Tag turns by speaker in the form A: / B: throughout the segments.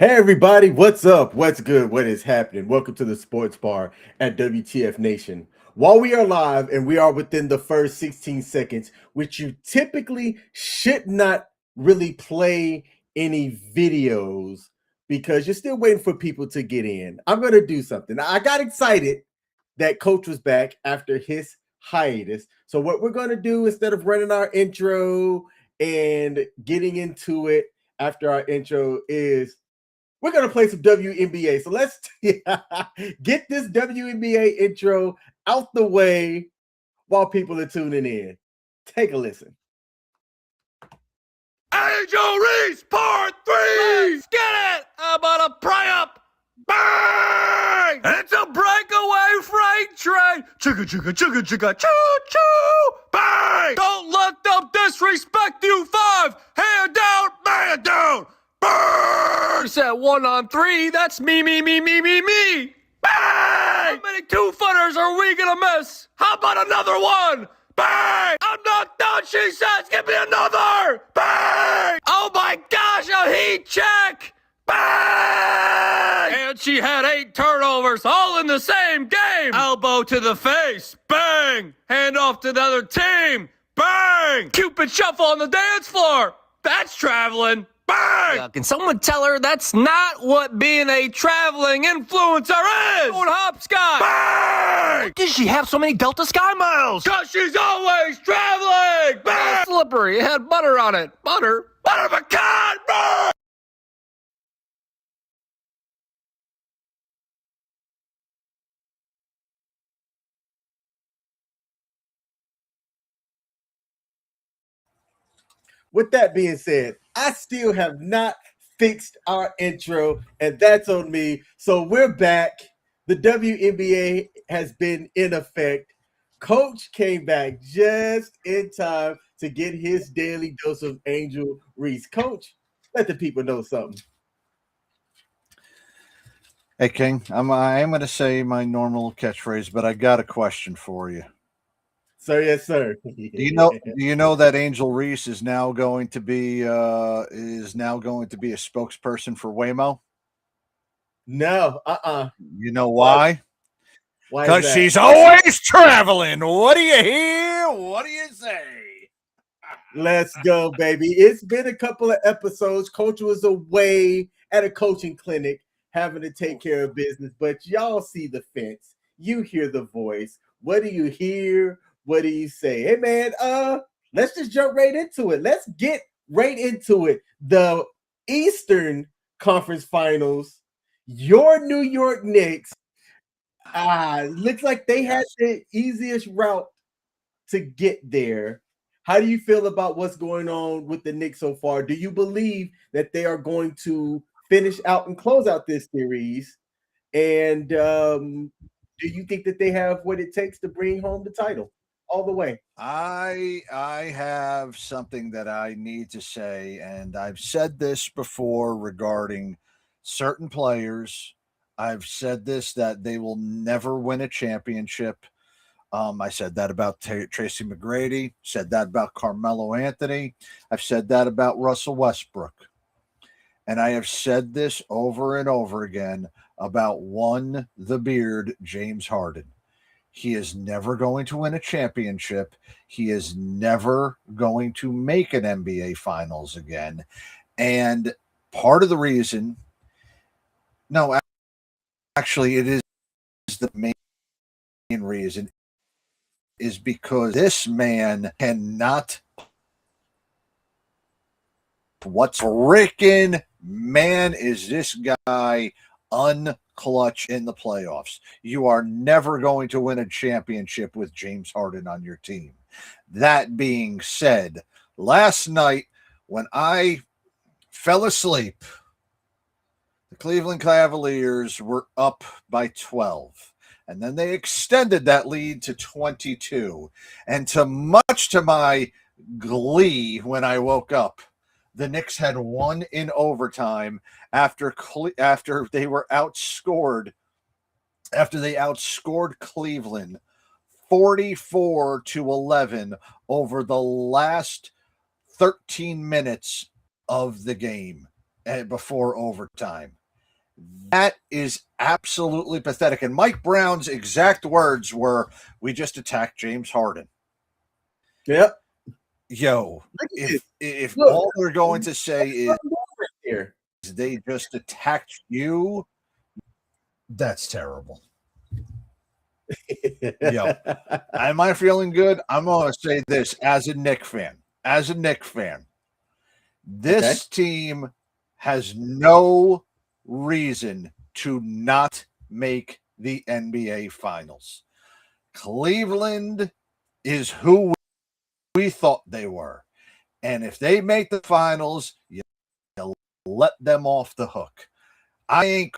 A: Hey everybody, what's up? What's good? What is happening? Welcome to the Sports Bar at WTF Nation. While we are live and we are within the first 16 seconds, which you typically should not really play any videos because you're still waiting for people to get in. I'm going to do something. I got excited that Coach was back after his hiatus. So what we're going to do, instead of running our intro and getting into it after our intro, is we're going to play some WNBA. So let's get this WNBA intro out the way while people are tuning in. Take a listen.
B: Angel Reese, part 3! Let's get it! I'm about to pry up! Bang! It's a breakaway freight train! Chugga, chugga, chugga, chugga, choo, choo! Bang! Don't let them disrespect you, 5! Hand down, man down! Burn! Said 1 on 3, that's me. Bang! How many 2-footers are we gonna miss? How about another one? Bang! I'm not done, she says, give me another! Bang! Oh my gosh, a heat check! Bang! And she had 8 turnovers, all in the same game! Elbow to the face, bang! Hand off to the other team, bang! Cupid shuffle on the dance floor, that's traveling! Bang! Can someone tell her that's not what being a traveling influencer is? Doing hopscotch! Bang! Does she have so many Delta Sky miles? Cause she's always traveling! Bang! Slippery, it had butter on it. Butter pecan! Bang!
A: With that being said, I still have not fixed our intro, and that's on me. So we're back. The WNBA has been in effect. Coach came back just in time to get his daily dose of Angel Reese. Coach, let the people know something.
C: Hey King, I am going to say my normal catchphrase, but I got a question for you.
A: Sir, yes, sir.
C: Do you know that Angel Reese is now going to be a spokesperson for Waymo?
A: No,
C: You know why?
A: Why?
C: Because she's always traveling. What do you hear? What do you say?
A: Let's go, baby. It's been a couple of episodes. Coach was away at a coaching clinic having to take care of business, but y'all see the fence. You hear the voice. What do you hear? What do you say? Hey, man, let's just jump right into it. Let's get right into it. The Eastern Conference Finals, your New York Knicks, looks like they had the easiest route to get there. How do you feel about what's going on with the Knicks so far? Do you believe that they are going to finish out and close out this series? And do you think that they have what it takes to bring home the title all the way?
C: I have something that I need to say, and I've said this before regarding certain players. I've said this that they will never win a championship. I said that about Tracy McGrady, said that about Carmelo Anthony. I've said that about Russell Westbrook. And I have said this over and over again about the beard, James Harden. He is never going to win a championship. He is never going to make an NBA Finals again. And part of the reason, no, actually, it is the main reason, is because this man cannot. What freaking man is this guy unclutch in the playoffs? You are never going to win a championship with James Harden on your team. That being said, last night when I fell asleep, the Cleveland Cavaliers were up by 12. And then they extended that lead to 22. And much to my glee when I woke up, the Knicks had won in overtime after they were outscored. After they outscored Cleveland 44-11 over the last 13 minutes of the game. before overtime. That is absolutely pathetic. And Mike Brown's exact words were, "We just attacked James Harden."
A: Yep.
C: Yo,
A: Look at this.
C: if
A: Look,
C: all they're going to say is
A: here.
C: they just attacked you, that's terrible. Yo, am I feeling good? I'm going to say this as a Knicks fan. This team has no reason to not make the NBA Finals. Cleveland is who we thought they were. And if they make the finals, you let them off the hook. I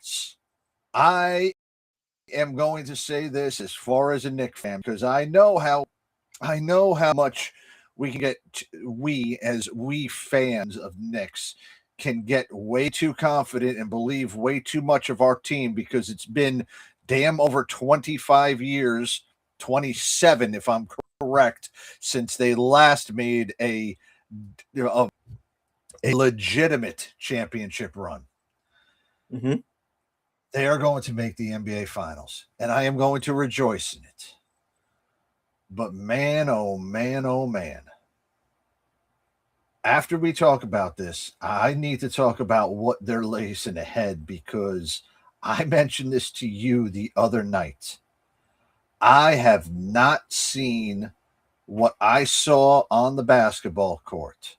C: am going to say this as far as a Knicks fan, because I know how much we can get. We fans of Knicks can get way too confident and believe way too much of our team, because it's been damn over 25 years, 27 if I'm correct, since they last made a legitimate championship run.
A: Mm-hmm.
C: They are going to make the NBA Finals, and I am going to rejoice in it. But man, oh man, oh man. After we talk about this, I need to talk about what they're lacing ahead, because I mentioned this to you the other night. I have not seen what I saw on the basketball court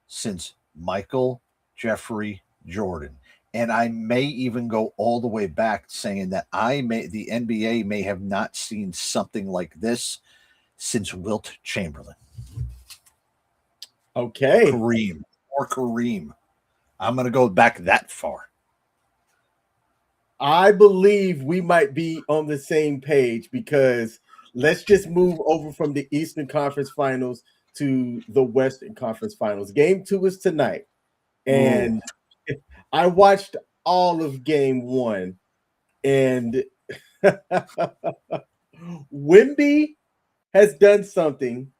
C: since Michael Jeffrey Jordan. And I may even go all the way back saying that the NBA may have not seen something like this since Wilt Chamberlain.
A: Okay.
C: Kareem. I'm going to go back that far.
A: I believe we might be on the same page, because let's just move over from the Eastern Conference Finals to the Western Conference Finals. Game 2 is tonight. And I watched all of Game 1. And Wemby has done something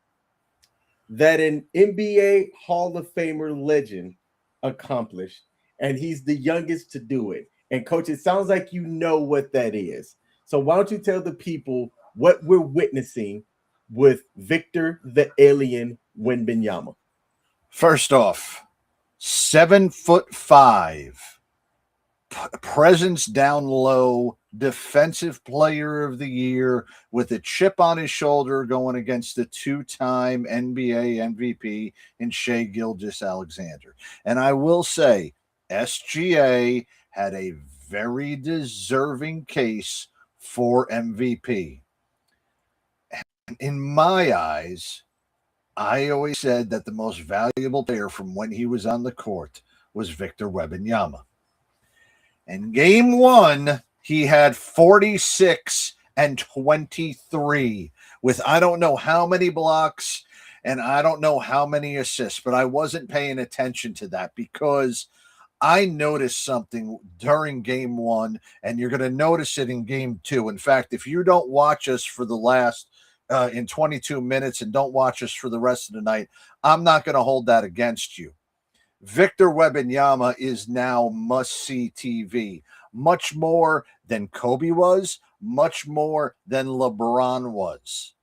A: that an NBA Hall of Famer legend accomplished. And he's the youngest to do it. And Coach, it sounds like you know what that is. So why don't you tell the people what we're witnessing with Victor the Alien Wembanyama?
C: First off, 7'5", presence down low, defensive player of the year with a chip on his shoulder, going against the two-time NBA MVP in Shai Gilgeous-Alexander. And I will say, SGA had a very deserving case for MVP. In my eyes, I always said that the most valuable player from when he was on the court was Victor Wembanyama. In Game 1, he had 46 and 23 with I don't know how many blocks and I don't know how many assists, but I wasn't paying attention to that because I noticed something during Game 1, and you're going to notice it in Game 2. In fact, if you don't watch us for the last in 22 minutes and don't watch us for the rest of the night, I'm not going to hold that against you. Victor Wembanyama is now must-see TV, much more than Kobe was, much more than LeBron was.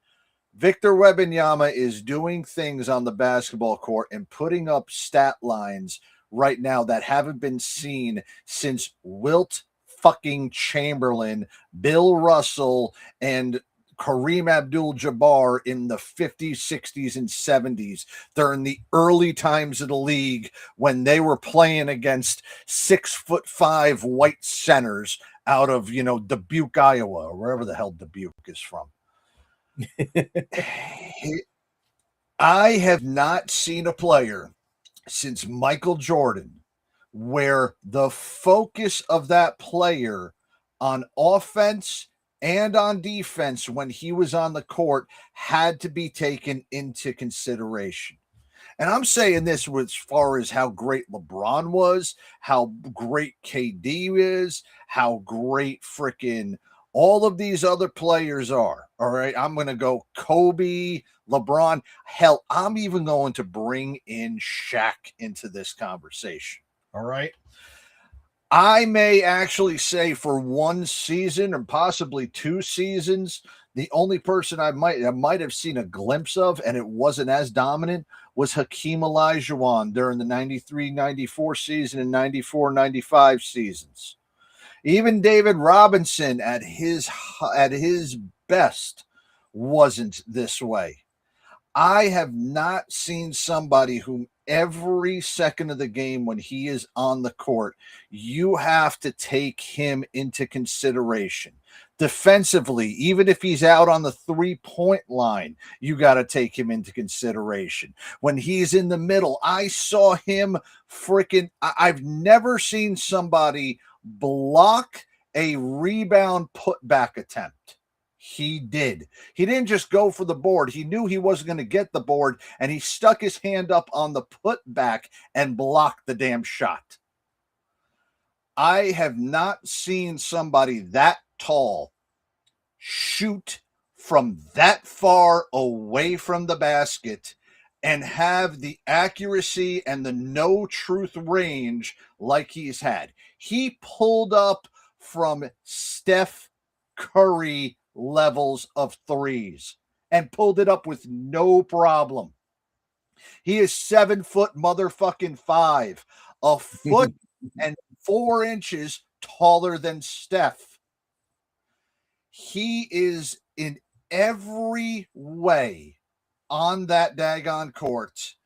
C: Victor Wembanyama is doing things on the basketball court and putting up stat lines right now that haven't been seen since Wilt fucking Chamberlain, Bill Russell, and Kareem Abdul-Jabbar in the 50s, 60s, and 70s during the early times of the league when they were playing against 6'5" white centers out of, Dubuque, Iowa, or wherever the hell Dubuque is from. I have not seen a player since Michael Jordan where the focus of that player on offense and on defense when he was on the court had to be taken into consideration. And I'm saying this as far as how great LeBron was, how great KD is, how great freaking all of these other players are. All right, I'm going to go Kobe, LeBron. Hell, I'm even going to bring in Shaq into this conversation. All right. I may actually say for one season or possibly 2 seasons, the only person I might have seen a glimpse of, and it wasn't as dominant, was Hakeem Olajuwon during the 93-94 season and 94-95 seasons. Even David Robinson at his best wasn't this way. I have not seen somebody whom every second of the game when he is on the court, you have to take him into consideration. Defensively, even if he's out on the 3-point line, you got to take him into consideration. When he's in the middle, I saw him I've never seen somebody block a rebound putback attempt. He did. He didn't just go for the board. He knew he wasn't going to get the board, and he stuck his hand up on the putback and blocked the damn shot. I have not seen somebody that tall shoot from that far away from the basket and have the accuracy and the no truth range like he's had. He pulled up from Steph Curry levels of threes and pulled it up with no problem. He is 7 foot motherfucking 5, a foot and 4 inches taller than Steph. He is in every way on that daggone court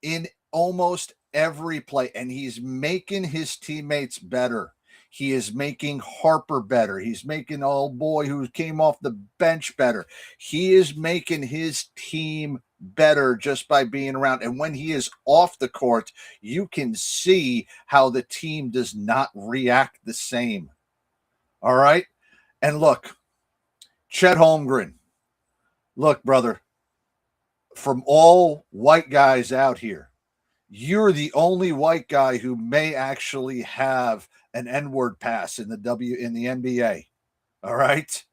C: in almost every play, and he's making his teammates better. He is making Harper better. He's making old boy who came off the bench better. He is making his team better just by being around. And when he is off the court, you can see how the team does not react the same. All right? And look, Chet Holmgren. Look, brother, from all white guys out here, you're the only white guy who may actually have an N-word pass in the NBA. All right.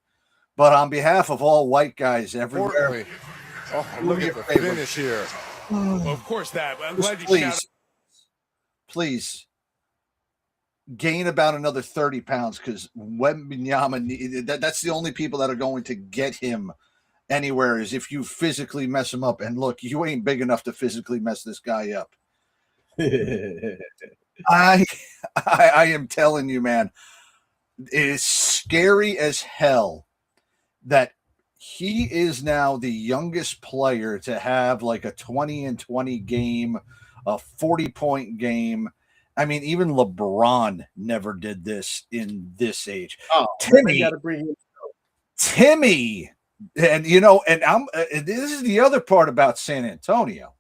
C: But on behalf of all white guys everywhere.
D: Look at the finish here. Of course that. I'm glad you
C: please gain about another 30 pounds because Wemby, that's the only people that are going to get him anywhere is if you physically mess him up. And look, you ain't big enough to physically mess this guy up. I am telling you, man, it is scary as hell that he is now the youngest player to have like a 20-20 game, a 40-point game. I mean, even LeBron never did this in this age.
A: Oh,
C: Timmy,
A: got to bring him.
C: Timmy, and this is the other part about San Antonio.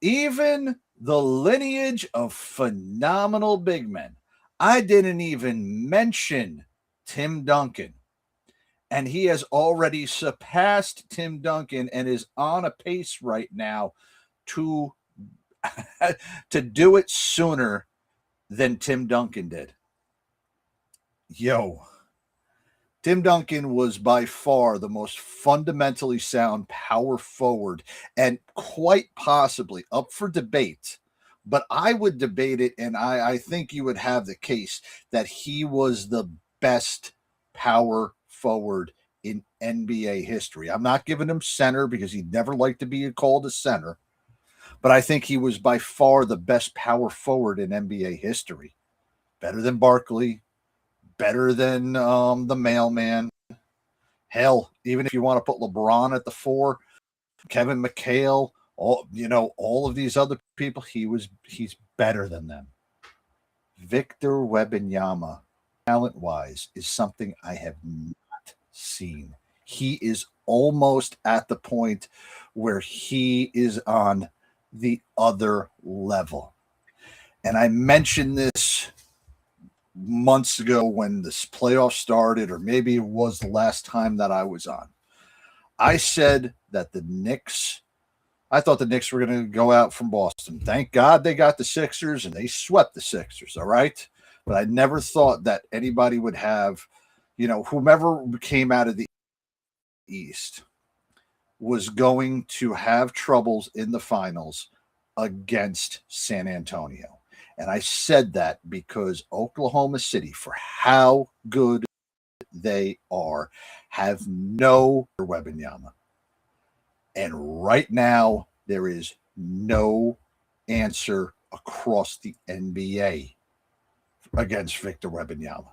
C: Even the lineage of phenomenal big men. I didn't even mention Tim Duncan. And he has already surpassed Tim Duncan and is on a pace right now to do it sooner than Tim Duncan did. Tim Duncan was by far the most fundamentally sound power forward and quite possibly up for debate. But I would debate it, and I think you would have the case that he was the best power forward in NBA history. I'm not giving him center because he'd never like to be called a center. But I think he was by far the best power forward in NBA history. Better than Barkley. Better than the mailman. Hell, even if you want to put LeBron at the 4, Kevin McHale, all of these other people, he's better than them. Victor Wembanyama, talent-wise, is something I have not seen. He is almost at the point where he is on the other level. And I mentioned this months ago when this playoff started, or maybe it was the last time that I was on. I said that I thought the Knicks were going to go out from Boston. Thank God they got the Sixers, and they swept the Sixers, all right? But I never thought that anybody would have, whomever came out of the East was going to have troubles in the finals against San Antonio. And I said that because Oklahoma City, for how good they are, have no Wembanyama. And right now, there is no answer across the NBA against Victor Wembanyama.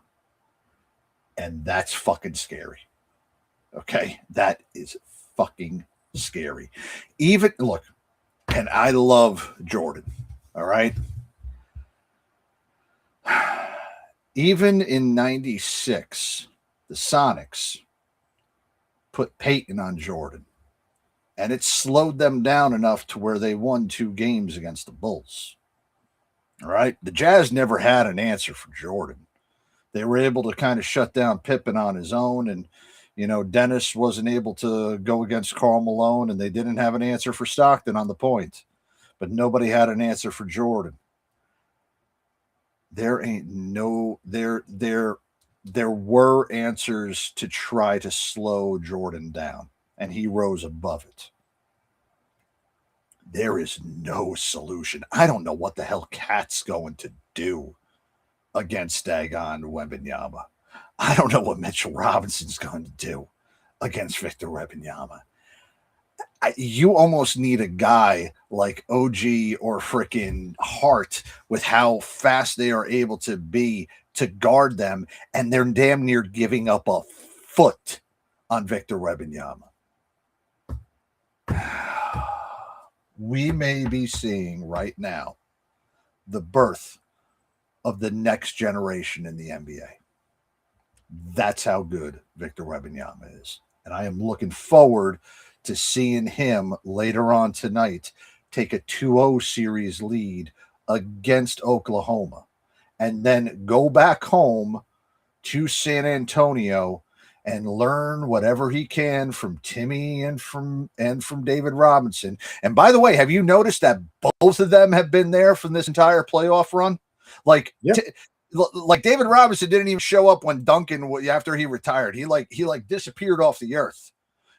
C: And that's fucking scary. Okay? That is fucking scary. Even, look, and I love Jordan. All right? Even in 96, the Sonics put Peyton on Jordan. And it slowed them down enough to where they won 2 games against the Bulls. All right. The Jazz never had an answer for Jordan. They were able to kind of shut down Pippen on his own. And, you know, Dennis wasn't able to go against Karl Malone, and they didn't have an answer for Stockton on the point. But nobody had an answer for Jordan. There were answers to try to slow Jordan down, and he rose above it. There is no solution. I don't know what the hell Cat's going to do against Dagon Wembanyama. I don't know what Mitchell Robinson's going to do against Victor Wembanyama. You almost need a guy like OG or freaking Hart with how fast they are able to be to guard them, and they're damn near giving up a foot on Victor Wembanyama. We may be seeing right now the birth of the next generation in the NBA. That's how good Victor Wembanyama is. And I am looking forward to seeing him later on tonight take a 2-0 series lead against Oklahoma and then go back home to San Antonio and learn whatever he can from Timmy and from David Robinson. And by the way, have you noticed that both of them have been there from this entire playoff run? Like,
A: yep.
C: Like David Robinson didn't even show up when Duncan, after he retired, he disappeared off the earth.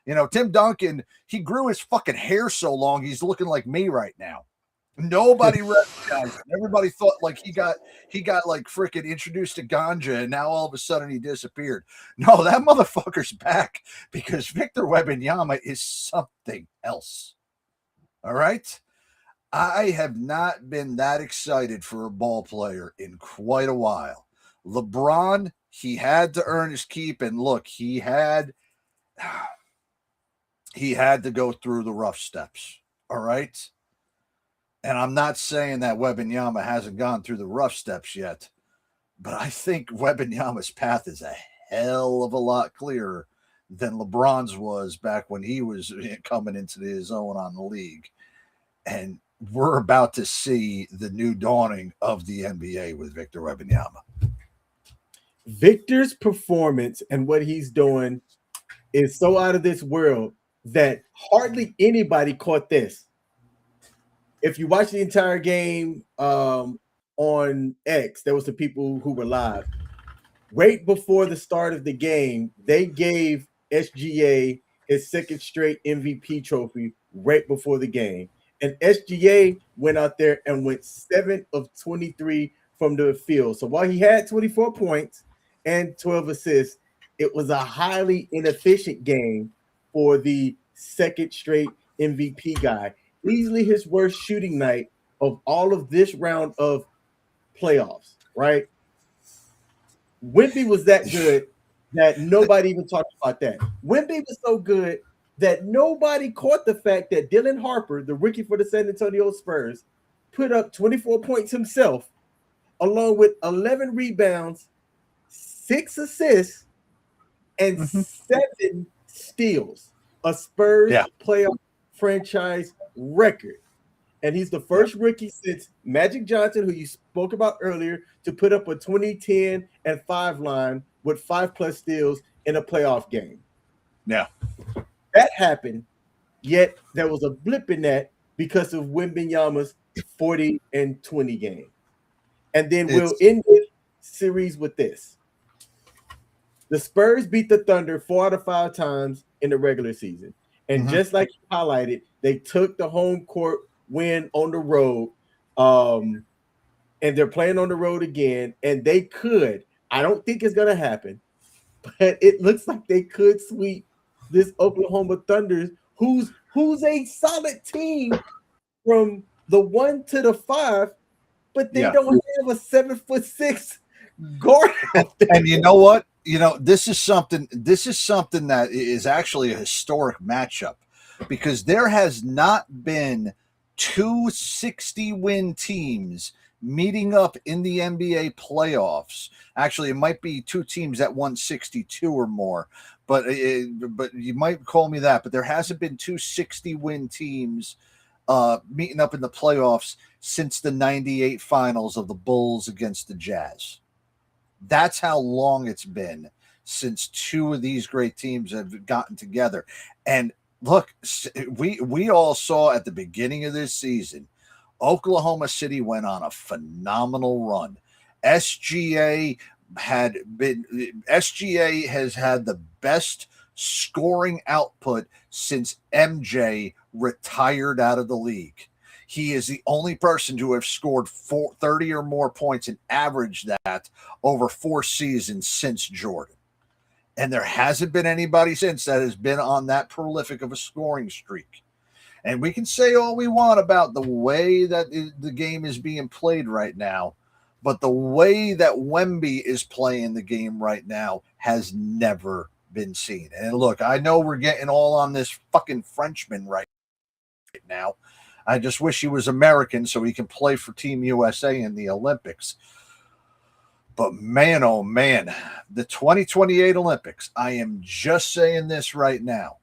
C: You know, Tim Duncan, he grew his fucking hair so long, he's looking like me right now. Nobody recognized him. Everybody thought like he got like freaking introduced to ganja, and now all of a sudden he disappeared. No, that motherfucker's back because Victor Wembanyama is something else. All right? I have not been that excited for a ball player in quite a while. LeBron, he had to earn his keep, and look, he had to go through the rough steps. All right? And I'm not saying that Wembanyama hasn't gone through the rough steps yet, but I think Wembanyama's path is a hell of a lot clearer than LeBron's was back when he was coming into his own on the league. And we're about to see the new dawning of the NBA with Victor Wembanyama.
A: Victor's performance and what he's doing is so out of this world that hardly anybody caught this. If you watch the entire game on X, there was the people who were live. Right before the start of the game, they gave SGA his second straight MVP trophy right before the game. And SGA went out there and went 7 of 23 from the field. So while he had 24 points and 12 assists, it was a highly inefficient game for the second straight MVP guy. Easily his worst shooting night of all of this round of playoffs, right? Wemby was that good that nobody even talked about that. Wemby was so good that nobody caught the fact that Dylan Harper, the rookie for the San Antonio Spurs, put up 24 points himself, along with 11 rebounds, 6 assists, and 7 steals. A Spurs playoff franchise record. And he's the first rookie since Magic Johnson, who you spoke about earlier, to put up a 20-10 and 5 line with 5+ steals in a playoff game.
C: Yeah.
A: That happened, yet there was a blip in that because of Wembanyama's 40 and 20 game. And then we'll end this series with this. The Spurs beat the Thunder 4 out of 5 times in the regular season. And just like you highlighted, they took the home court win on the road and they're playing on the road again, and they could. I don't think it's going to happen, but it looks like they could sweep this Oklahoma Thunder, who's a solid team from the 1 to the 5, but they don't have a 7'6" guard out there.
C: And you know what? This is something that is actually a historic matchup, because there has not been 2 60-win teams meeting up in the NBA playoffs. Actually, it might be 2 teams that won 62 or more, but you might call me that. But there hasn't been 2 60-win teams meeting up in the playoffs since the 98 finals of the Bulls against the Jazz. That's how long it's been since 2 of these great teams have gotten together. And look, we all saw at the beginning of this season, Oklahoma City went on a phenomenal run. SGA has had the best scoring output since MJ retired out of the league. He is the only person to have scored 30 or more points and averaged that over 4 seasons since Jordan. And there hasn't been anybody since that has been on that prolific of a scoring streak. And we can say all we want about the way that the game is being played right now, but the way that Wemby is playing the game right now has never been seen. And look, I know we're getting all on this fucking Frenchman right now. I just wish he was American so he can play for Team USA in the Olympics. But man, oh man, the 2028 Olympics, I am just saying this right now.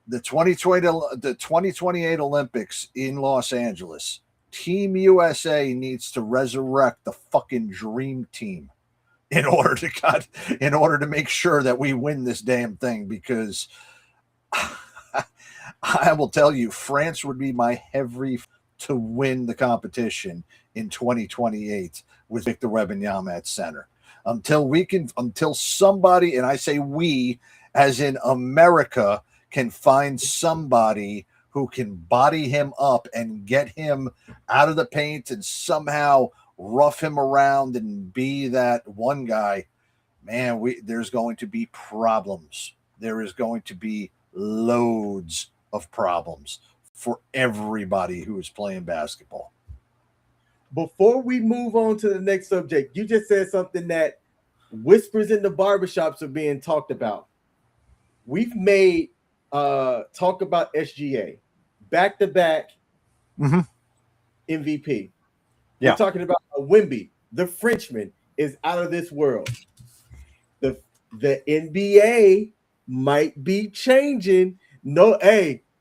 C: The 2028 Olympics in Los Angeles, Team USA needs to resurrect the fucking dream team in order to make sure that we win this damn thing, because I will tell you, France would be my heavy to win the competition in 2028 with Victor Wembanyama at center. Until somebody, and I say we, as in America, can find somebody who can body him up and get him out of the paint and somehow rough him around and be that one guy, man, there's going to be problems. There is going to be loads of problems for everybody who is playing basketball.
A: Before we move on to the next subject, you just said something that whispers in the barbershops are being talked about. We've made talk about SGA back-to-back MVP.
C: Yeah.
A: We're talking about Wemby, the Frenchman, is out of this world. The NBA might be changing. No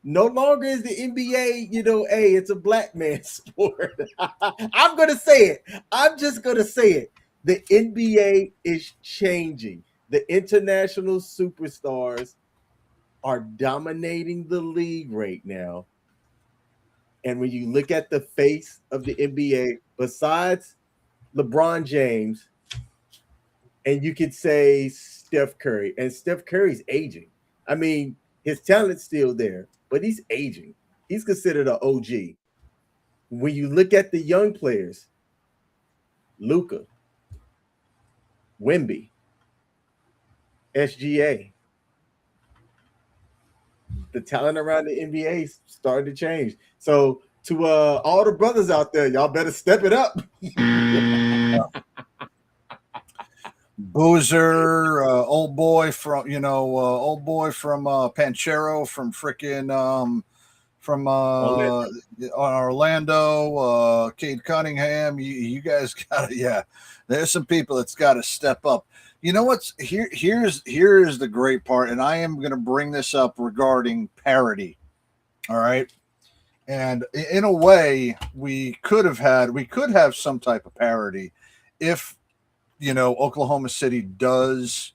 A: longer is the NBA, it's a black man's sport. I'm going to say it. I'm just going to say it. The NBA is changing. The international superstars are dominating the league right now. And when you look at the face of the NBA, besides LeBron James, and you could say Steph Curry, and Steph Curry's aging. I mean, his talent's still there, but he's aging. He's considered an OG. When you look at the young players, Luka, Wemby, SGA, the talent around the NBA started to change. So to all the brothers out there, y'all better step it up.
C: Boozer, old boy from Panchero, from frickin' from Orlando, Cade Cunningham. You guys gotta, there's some people that's got to step up. You know what's here? Here's the great part, and I am going to bring this up regarding parity. All right, and in a way, we could have some type of parity if Oklahoma City does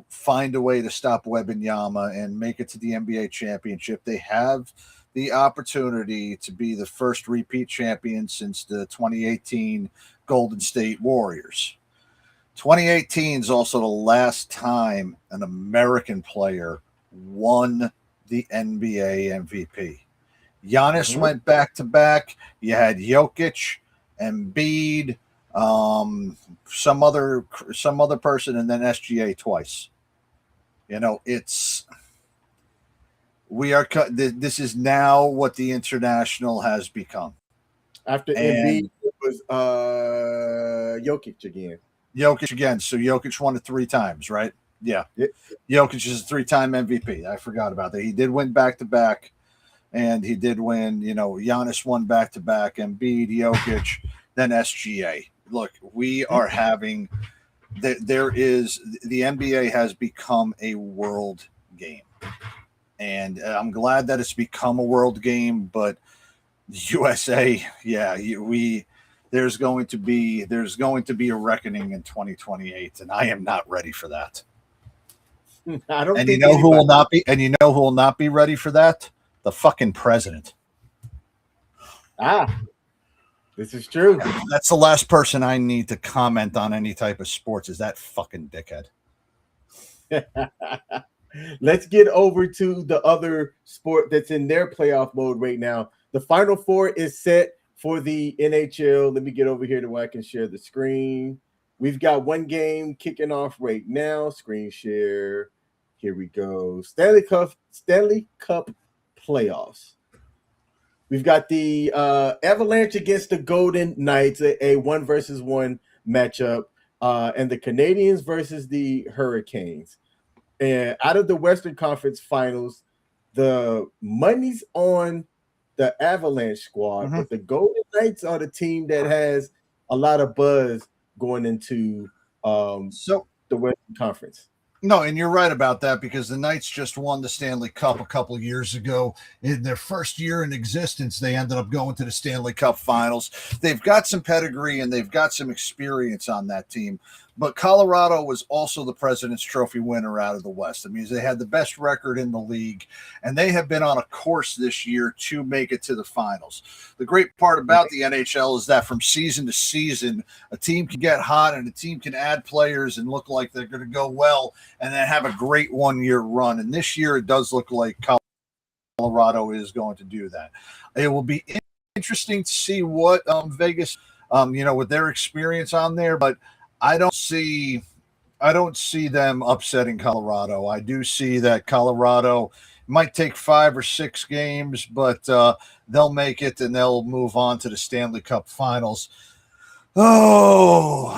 C: find a way to stop Wembanyama and make it to the NBA championship. They have the opportunity to be the first repeat champion since the 2018 Golden State Warriors. 2018 is also the last time an American player won the NBA MVP. Giannis went back-to-back. You had Jokic, Embiid, some other person, and then SGA twice. This is now what the international has become.
A: After Embiid, it was Jokic again.
C: So Jokic won it 3 times, right? Yeah. Jokic is a 3-time MVP. I forgot about that. He did win back-to-back, and he did win, Giannis won back-to-back, Embiid, Jokic, then SGA. Look, we are having the NBA has become a world game. And I'm glad that it's become a world game, but USA, there's going to be a reckoning in 2028, and I am not ready for that.
A: I don't.
C: And you know who will not be? And you know who will not be ready for that? The fucking president.
A: This is true.
C: That's the last person I need to comment on any type of sports. Is that fucking dickhead?
A: Let's get over to the other sport that's in their playoff mode right now. The Final Four is set for the NHL. Let me get over here to where I can share the screen. We've got one game kicking off right now. Screen share. Here we go. Stanley Cup playoffs. We've got the Avalanche against the Golden Knights, a 1-versus-1 matchup, and the Canadiens versus the Hurricanes. And out of the Western Conference Finals, the money's on the Avalanche squad, but the Golden Knights are the team that has a lot of buzz going into the Western Conference.
C: No, and you're right about that, because the Knights just won the Stanley Cup a couple of years ago. In their first year in existence, they ended up going to the Stanley Cup Finals. They've got some pedigree and they've got some experience on that team. But Colorado was also the President's Trophy winner out of the West. That means they had the best record in the league, and they have been on a course this year to make it to the finals. The great part about the NHL is that from season to season, a team can get hot and a team can add players and look like they're going to go well and then have a great one-year run. And this year it does look like Colorado is going to do that. It will be interesting to see what Vegas, with their experience on there, but I don't see them upsetting Colorado. I do see that Colorado might take 5 or 6 games, but they'll make it and they'll move on to the Stanley Cup Finals. Oh,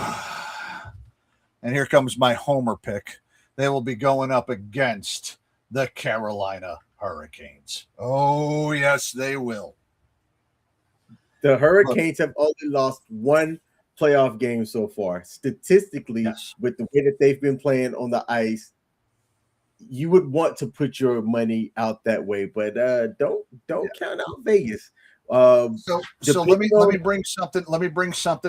C: and here comes my homer pick. They will be going up against the Carolina Hurricanes. Oh, yes, they will.
A: The Hurricanes have only lost 1 playoff game so far. Statistically, with the way that they've been playing on the ice, you would want to put your money out that way, but don't count out Vegas.
C: So let me bring something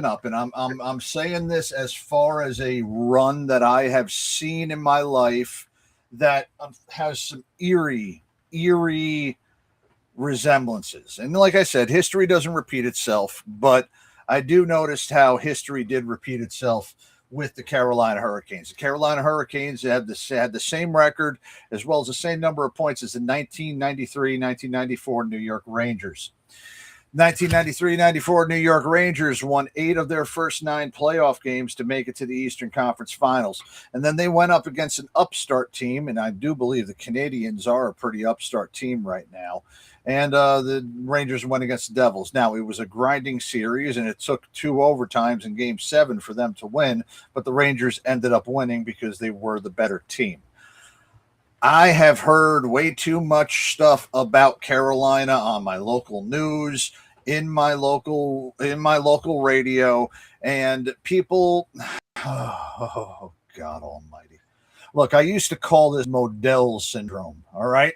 C: up, and I'm saying this as far as a run that I have seen in my life that has some eerie resemblances. And like I said, history doesn't repeat itself, but I do notice how history did repeat itself with the Carolina Hurricanes. The Carolina Hurricanes had the same record as well as the same number of points as the 1993-1994 New York Rangers. 1993-94 New York Rangers won 8 of their first 9 playoff games to make it to the Eastern Conference Finals. And then they went up against an upstart team, and I do believe the Canadiens are a pretty upstart team right now. And the Rangers went against the Devils. Now, it was a grinding series, and it took 2 overtimes in Game 7 for them to win, but the Rangers ended up winning because they were the better team. I have heard way too much stuff about Carolina on my local news, in my local radio, and people, oh, God almighty. Look, I used to call this Modell syndrome, all right?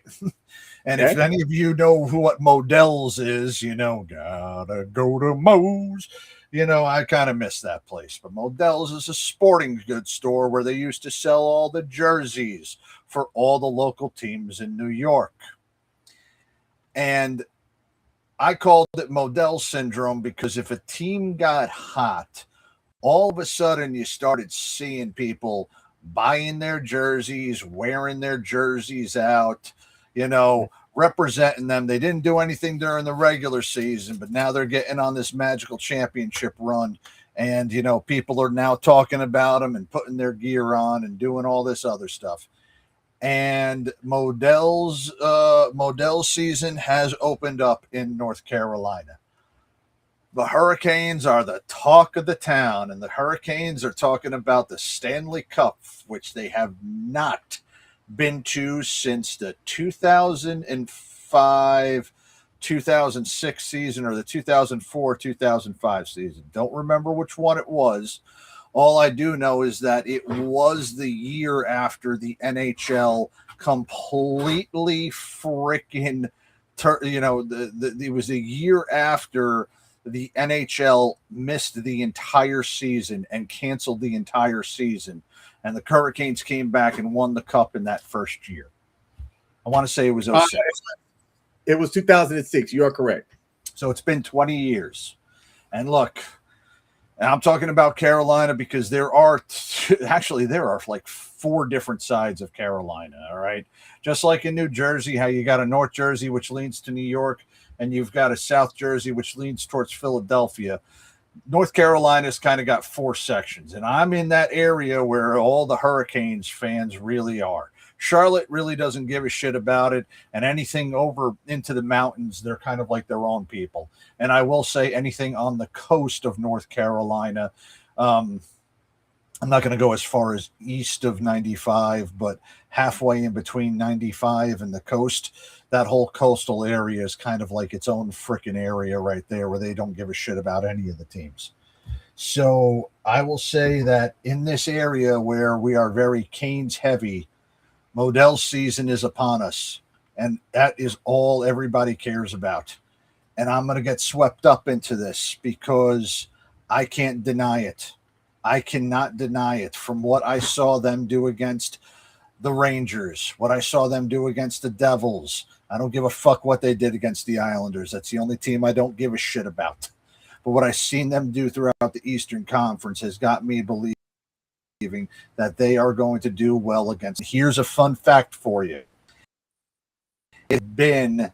C: And if any of you know what Modell's is, gotta go to Mo's. I kind of miss that place. But Modell's is a sporting goods store where they used to sell all the jerseys for all the local teams in New York. And I called it Modell syndrome because if a team got hot, all of a sudden you started seeing people buying their jerseys, wearing their jerseys out, representing them. They didn't do anything during the regular season, but now they're getting on this magical championship run. And, you know, people are now talking about them and putting their gear on and doing all this other stuff. And Modell's season has opened up in North Carolina. The Hurricanes are the talk of the town, and the Hurricanes are talking about the Stanley Cup, which they have not been to since the 2005-2006 season or the 2004-2005 season. Don't remember which one it was. All I do know is that it was the year after the NHL completely freaking, it was a year after the NHL missed the entire season and canceled the entire season. And the Hurricanes came back and won the cup in that first year. I want to say it was 06.
A: It was 2006. You are correct.
C: So it's been 20 years. And look, and I'm talking about Carolina because there are like 4 different sides of Carolina, all right? Just like in New Jersey, how you got a North Jersey, which leans to New York, and you've got a South Jersey, which leans towards Philadelphia. North Carolina's kind of got 4 sections, and I'm in that area where all the Hurricanes fans really are. Charlotte really doesn't give a shit about it, and anything over into the mountains, they're kind of like their own people. And I will say anything on the coast of North Carolina, I'm not going to go as far as east of 95, but halfway in between 95 and the coast, that whole coastal area is kind of like its own freaking area right there where they don't give a shit about any of the teams. So I will say that in this area where we are very Canes heavy, Modell's season is upon us, and that is all everybody cares about. And I'm going to get swept up into this because I can't deny it. I cannot deny it. From what I saw them do against the Rangers, what I saw them do against the Devils, I don't give a fuck what they did against the Islanders. That's the only team I don't give a shit about. But what I've seen them do throughout the Eastern Conference has got me believing that they are going to do well against. Here's a fun fact for you. It's been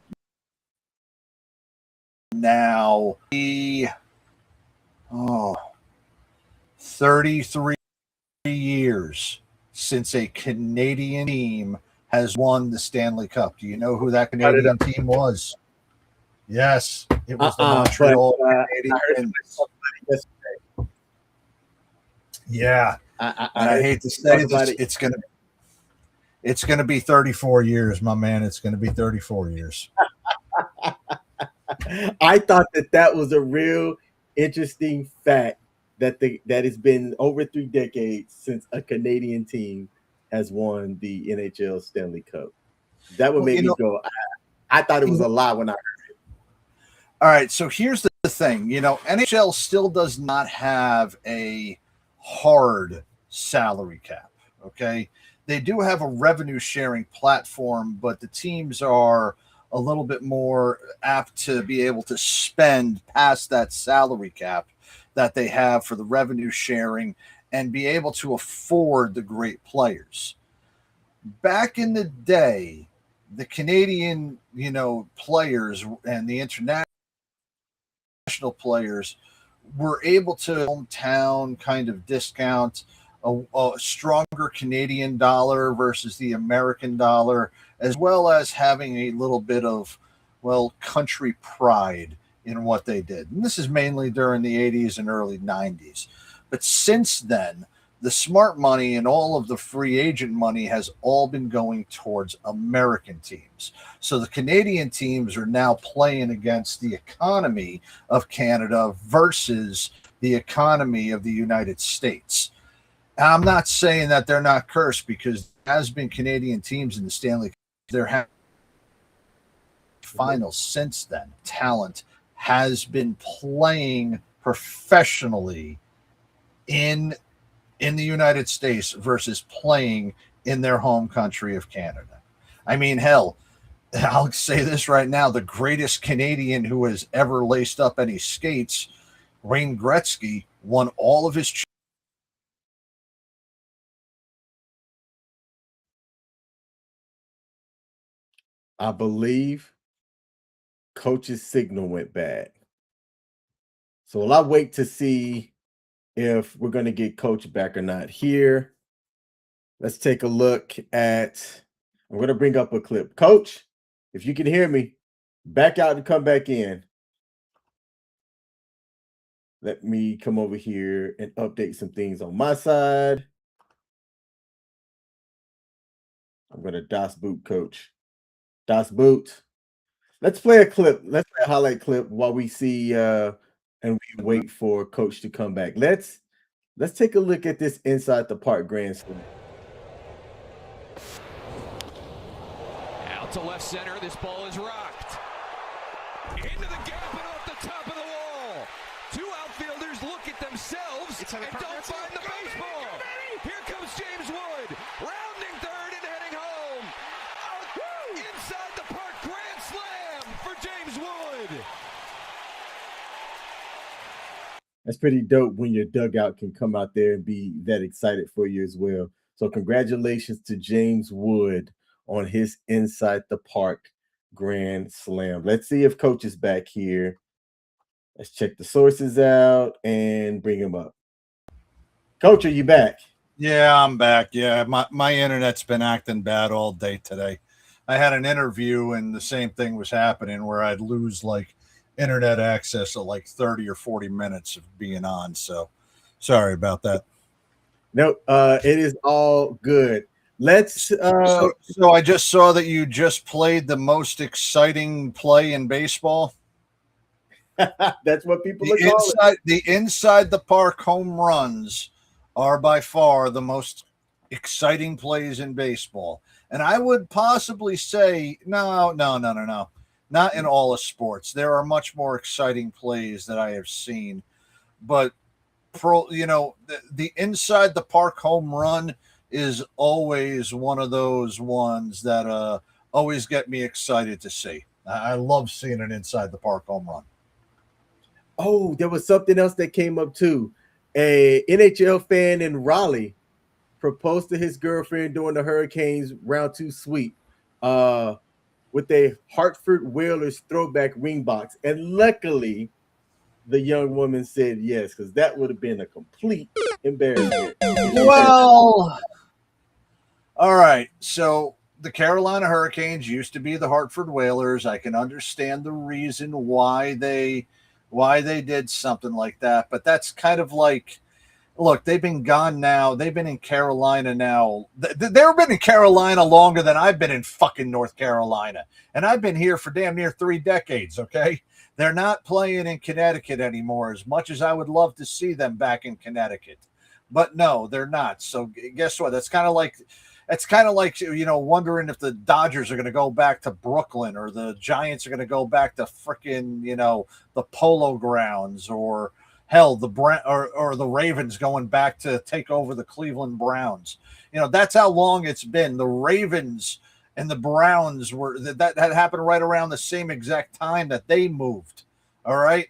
C: now 33 years since a Canadian team has won the Stanley Cup. Do you know who that Canadian team was? Yes, it was the Montreal Canadiens. Yeah. I hate to say this, it's gonna be 34 years, my man. It's gonna be 34 years.
A: I thought that was a real interesting fact that it's been over 3 decades since a Canadian team has won the NHL Stanley Cup. That would make me go. I thought it was a lie when I heard it.
C: All right, so here's the thing. NHL still does not have a hard salary cap, okay? They do have a revenue sharing platform, but the teams are a little bit more apt to be able to spend past that salary cap that they have for the revenue sharing and be able to afford the great players. Back in the day, the Canadian, players and the international players were able to hometown kind of discount a stronger Canadian dollar versus the American dollar, as well as having a little bit of, country pride in what they did. And this is mainly during the 80s and early 90s. But since then, the smart money and all of the free agent money has all been going towards American teams. So the Canadian teams are now playing against the economy of Canada versus the economy of the United States. I'm not saying that they're not cursed, because there has been Canadian teams in the Stanley Cup. There have finals since then. Talent has been playing professionally in the United States versus playing in their home country of Canada. I mean, hell, I'll say this right now. The greatest Canadian who has ever laced up any skates, Wayne Gretzky, won all of his
A: I believe coach's signal went bad. So will I wait to see if we're going to get coach back or not here? Let's take a look at, I'm going to bring up a clip. Coach, if you can hear me, back out and come back in. Let me come over here and update some things on my side. I'm going to DOS boot coach. DOS boot. Let's play a clip. Let's play a highlight clip while we see and we wait for coach to come back. Let's take a look at this inside the park grand slam.
E: Out to left center. This ball is rocked. Into the gap and off the top of the wall. Two outfielders look at themselves and don't find the baseball. Here comes James Wood, rounding third and heading home. Out inside the park, grand slam for James Wood.
A: That's pretty dope when your dugout can come out there and be that excited for you as well. So congratulations to James Wood on his inside the park grand slam. Let's see if coach is back here. Let's check the sources out and bring him up. Coach, are you back?
C: Yeah, I'm back. Yeah, my internet's been acting bad all day today. I had an interview and the same thing was happening where I'd lose like internet access at like 30 or 40 minutes of being on. So sorry about that.
A: No, it is all good. Let's
C: so I just saw that you just played the most exciting play in baseball.
A: That's what people are calling it.
C: The inside the park home runs are by far the most exciting plays in baseball. And I would possibly say, no. Not in all of sports. There are much more exciting plays that I have seen. But the inside the park home run is always one of those ones that always get me excited to see. I love seeing an inside the park home run.
A: Oh, there was something else that came up too. A NHL fan in Raleigh proposed to his girlfriend during the Hurricanes round 2 sweep with a Hartford Whalers throwback ring box. And luckily, the young woman said yes, because that would have been a complete embarrassment.
C: Well, all right. So the Carolina Hurricanes used to be the Hartford Whalers. I can understand the reason why they did something like that, but that's kind of like, look, they've been gone now. They've been in Carolina now. They've been in Carolina longer than I've been in fucking North Carolina. And I've been here for damn near 3 decades, okay? They're not playing in Connecticut anymore, as much as I would love to see them back in Connecticut. But no, they're not. So guess what? That's kind of like, wondering if the Dodgers are going to go back to Brooklyn or the Giants are going to go back to freaking, the Polo Grounds, or hell, the Ravens going back to take over the Cleveland Browns. That's how long it's been. The Ravens and the Browns that happened right around the same exact time that they moved. All right.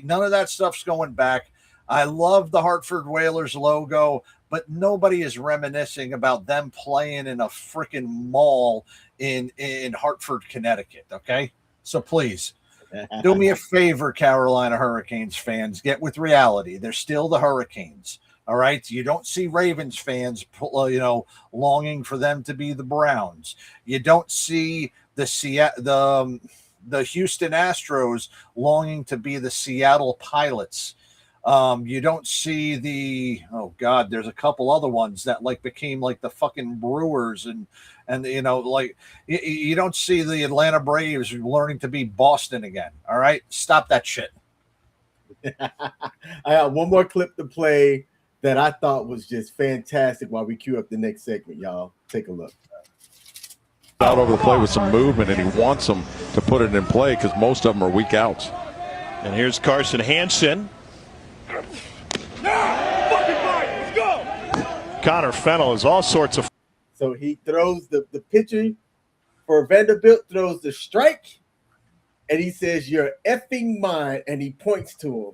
C: None of that stuff's going back. I love the Hartford Whalers logo, but nobody is reminiscing about them playing in a freaking mall in Hartford, Connecticut. Okay. So please do me a favor, Carolina Hurricanes fans, get with reality. They're still the Hurricanes. All right. You don't see Ravens fans, longing for them to be the Browns. You don't see the Houston Astros longing to be the Seattle Pilots. You don't see there's a couple other ones that became like the fucking Brewers and you don't see the Atlanta Braves learning to be Boston again. All right. Stop that shit.
A: I have one more clip to play that I thought was just fantastic while we queue up the next segment, y'all. Take a look.
F: Out over the play with some movement, and he wants them to put it in play because most of them are weak outs.
G: And here's Carson Hansen. Connor Fennell is all sorts of.
A: So he throws the pitcher for Vanderbilt, throws the strike, and he says, "You're effing mine," and he points to him.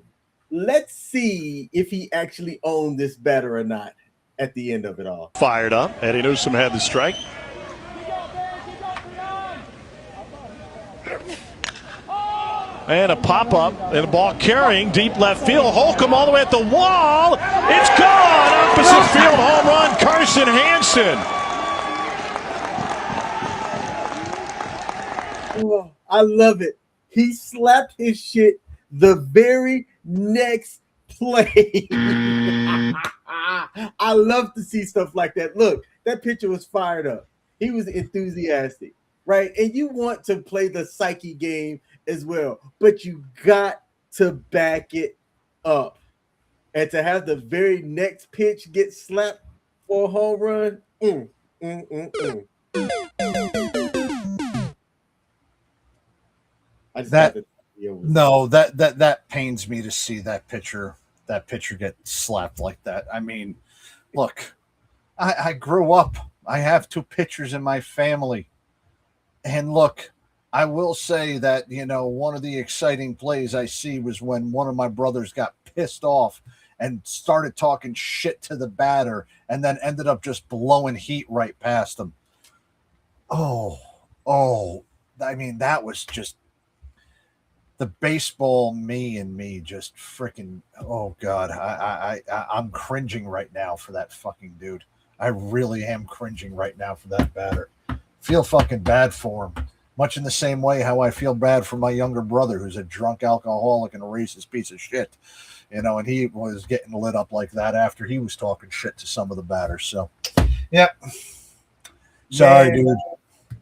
A: Let's see if he actually owned this batter or not at the end of it all.
G: Fired up. Eddie Newsom had the strike. And a pop-up and a ball carrying deep left field. Holcomb all the way at the wall. It's gone. Opposite field home run, Carson Hansen.
A: Oh, I love it. He slapped his shit the very next play. I love to see stuff like that. Look, that pitcher was fired up. He was enthusiastic, right? And you want to play the psyche game as well, but you got to back it up. And to have the very next pitch get slapped for a home run,
C: That pains me to see that pitcher get slapped like that. I mean, look, I grew up. I have 2 pitchers in my family. And look, I will say that, one of the exciting plays I see was when one of my brothers got pissed off and started talking shit to the batter and then ended up just blowing heat right past him. Oh, I mean, that was just the baseball me just freaking, oh God, I'm cringing right now for that fucking dude. I really am cringing right now for that batter. Feel fucking bad for him. Much in the same way how I feel bad for my younger brother, who's a drunk alcoholic and a racist piece of shit. And he was getting lit up like that after he was talking shit to some of the batters. So, yeah. Sorry,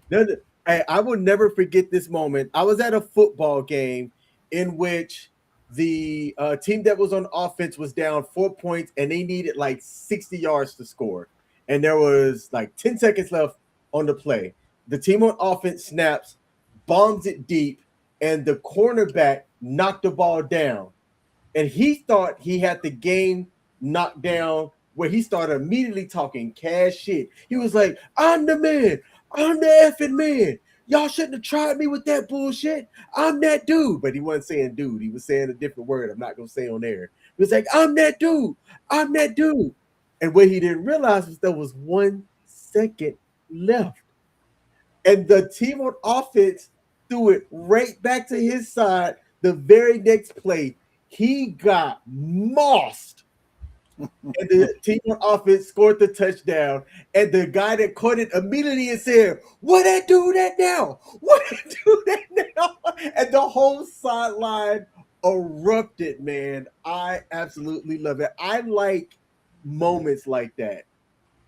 A: dude. I will never forget this moment. I was at a football game in which the team that was on offense was down 4 points and they needed like 60 yards to score. And there was like 10 seconds left on the play. The team on offense snaps, bombs it deep, and the cornerback knocked the ball down. And he thought he had the game knocked down where he started immediately talking cash shit. He was like, I'm the man. I'm the effing man. Y'all shouldn't have tried me with that bullshit. I'm that dude. But he wasn't saying dude. He was saying a different word I'm not going to say on air. He was like, I'm that dude. I'm that dude. And what he didn't realize was there was 1 second left. And the team on offense threw it right back to his side the very next play. He got mossed. And the team on offense scored the touchdown. And the guy that caught it immediately said, what that do that now? What that do that now? And the whole sideline erupted, man. I absolutely love it. I like moments like that.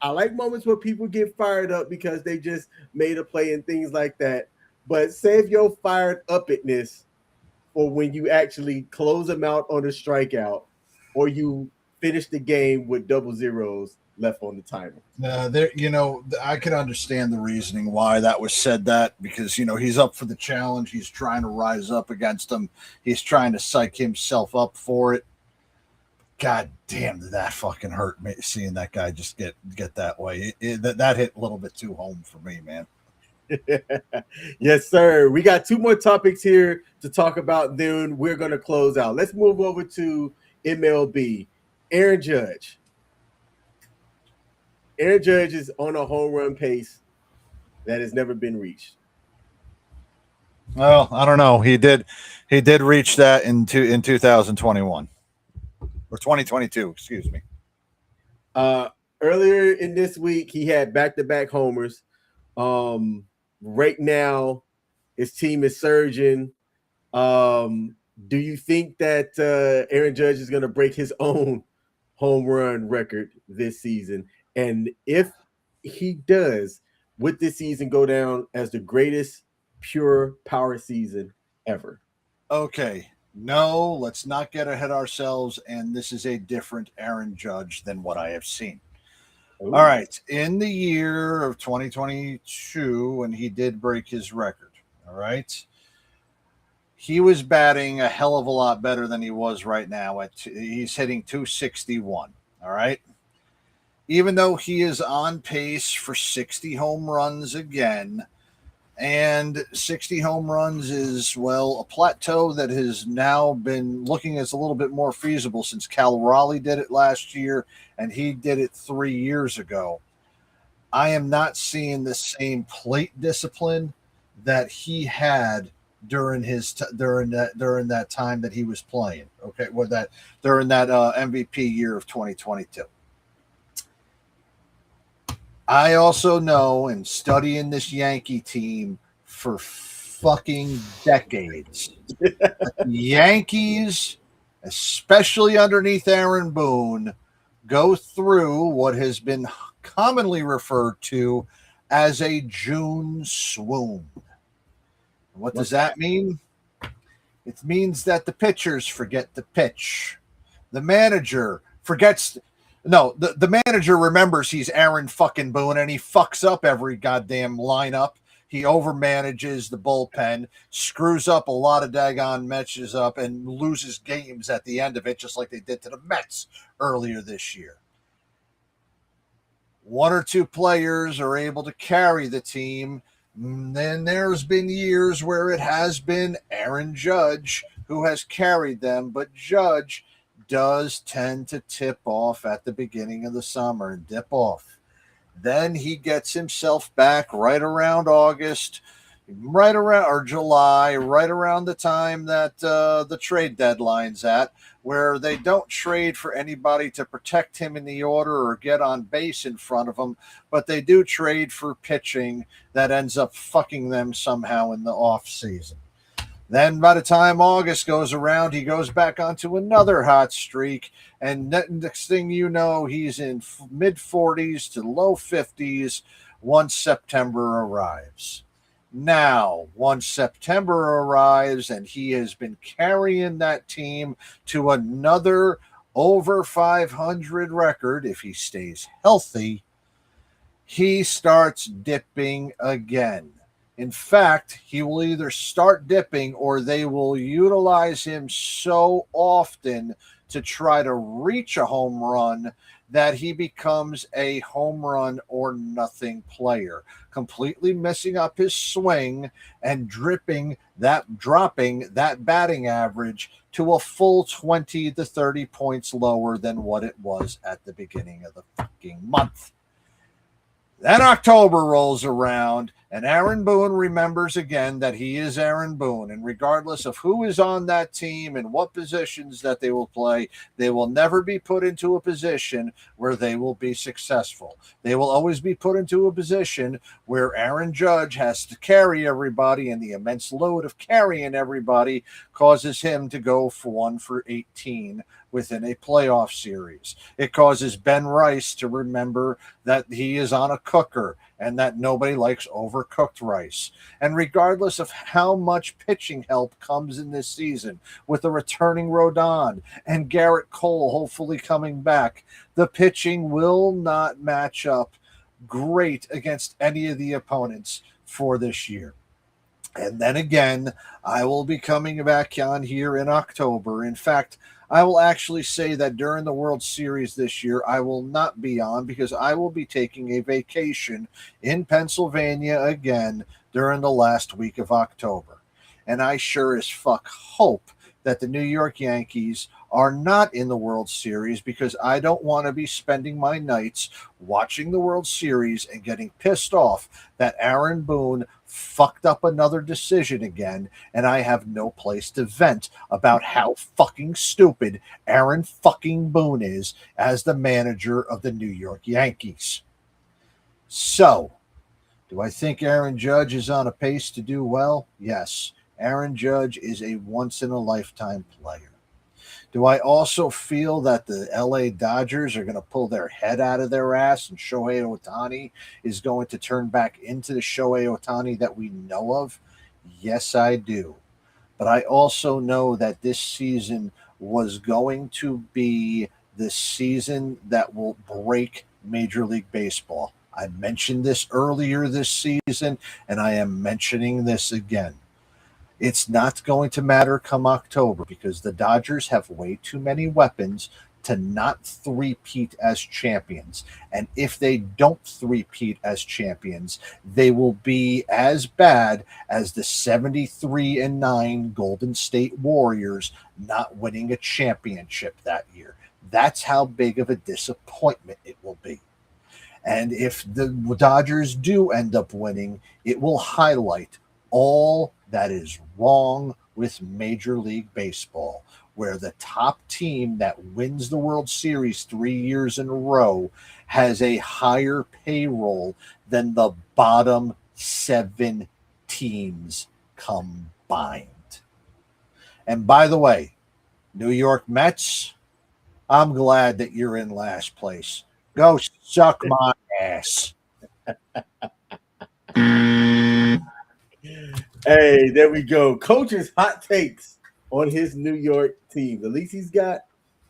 A: I like moments where people get fired up because they just made a play and things like that. But save your fired up-itness for when you actually close them out on a strikeout or you finish the game with 00 left on the timer.
C: I can understand the reasoning why that was said that because, he's up for the challenge. He's trying to rise up against him. He's trying to psych himself up for it. God damn, did that fucking hurt me seeing that guy just get that way. That hit a little bit too home for me, man.
A: Yes, sir. We got 2 more topics here to talk about. Then we're going to close out. Let's move over to MLB. Aaron Judge. Aaron Judge is on a home run pace that has never been reached.
C: Well, I don't know. He did reach that in 2021 or 2022. Excuse me.
A: Earlier in this week, he had back-to-back homers. Right now, his team is surging. Do you think that Aaron Judge is going to break his own home run record this season? And if he does, would this season go down as the greatest pure power season ever?
C: Okay. No, let's not get ahead of ourselves. And this is a different Aaron Judge than what I have seen. Ooh. All right. In the year of 2022, when he did break his record, all right, he was batting a hell of a lot better than he was right now. He's hitting 261, all right? Even though he is on pace for 60 home runs again, and 60 home runs is, well, a plateau that has now been looking as a little bit more feasible since Cal Raleigh did it last year, and he did it 3 years ago. I am not seeing the same plate discipline that he had during that time that he was playing. Okay, during that MVP year of 2022. I also know, in studying this Yankee team for fucking decades, the Yankees, especially underneath Aaron Boone, go through what has been commonly referred to as a June swoon. What does that mean? It means that the pitchers forget to pitch. The manager forgets. No, the manager remembers he's Aaron fucking Boone, and he fucks up every goddamn lineup. He overmanages the bullpen, screws up a lot of daggone matches up, and loses games at the end of it, just like they did to the Mets earlier this year. One or two players are able to carry the team. Then there's been years where it has been Aaron Judge who has carried them, but Judge does tend to tip off at the beginning of the summer and dip off. Then he gets himself back right around August, right around or July, right around the time that the trade deadline's at, where they don't trade for anybody to protect him in the order or get on base in front of him, but they do trade for pitching that ends up fucking them somehow in the off season. Then by the time August goes around, he goes back onto another hot streak. And next thing you know, he's in mid-40s to low 50s once September arrives. Now, once September arrives and he has been carrying that team to another over 500 record, if he stays healthy, he starts dipping again. In fact, he will either start dipping or they will utilize him so often to try to reach a home run that he becomes a home run or nothing player, completely messing up his swing and dropping that batting average to a full 20 to 30 points lower than what it was at the beginning of the fucking month. Then October rolls around, and Aaron Boone remembers again that he is Aaron Boone. And regardless of who is on that team and what positions that they will play, they will never be put into a position where they will be successful. They will always be put into a position where Aaron Judge has to carry everybody, and the immense load of carrying everybody causes him to go for 1 for 18 within a playoff series. It causes Ben Rice to remember that he is on a cooker and that nobody likes overcooked rice. And regardless of how much pitching help comes in this season, with a returning Rodon and Garrett Cole hopefully coming back, the pitching will not match up great against any of the opponents for this year. And then again, I will be coming back on here in October. In fact, I will actually say that during the World Series this year, I will not be on because I will be taking a vacation in Pennsylvania again during the last week of October. And I sure as fuck hope that the New York Yankees are not in the World Series, because I don't want to be spending my nights watching the World Series and getting pissed off that Aaron Boone fucked up another decision again, and I have no place to vent about how fucking stupid Aaron fucking Boone is as the manager of the New York Yankees. So, do I think Aaron Judge is on a pace to do well? Yes. Aaron Judge is a once-in-a-lifetime player. Do I also feel that the LA Dodgers are going to pull their head out of their ass and Shohei Ohtani is going to turn back into the Shohei Ohtani that we know of? Yes, I do. But I also know that this season was going to be the season that will break Major League Baseball. I mentioned this earlier this season, and I am mentioning this again. It's not going to matter come October because the Dodgers have way too many weapons to not three-peat as champions. And if they don't three-peat as champions, they will be as bad as the 73-9 Golden State Warriors not winning a championship that year. That's how big of a disappointment it will be. And if the Dodgers do end up winning, it will highlight all that is wrong with Major League Baseball, where the top team that wins the World Series 3 years in a row has a higher payroll than the bottom 7 teams combined. And by the way, New York Mets, I'm glad that you're in last place. Go suck my ass.
A: Hey, there we go. Coach's hot takes on his New York team. At least he's got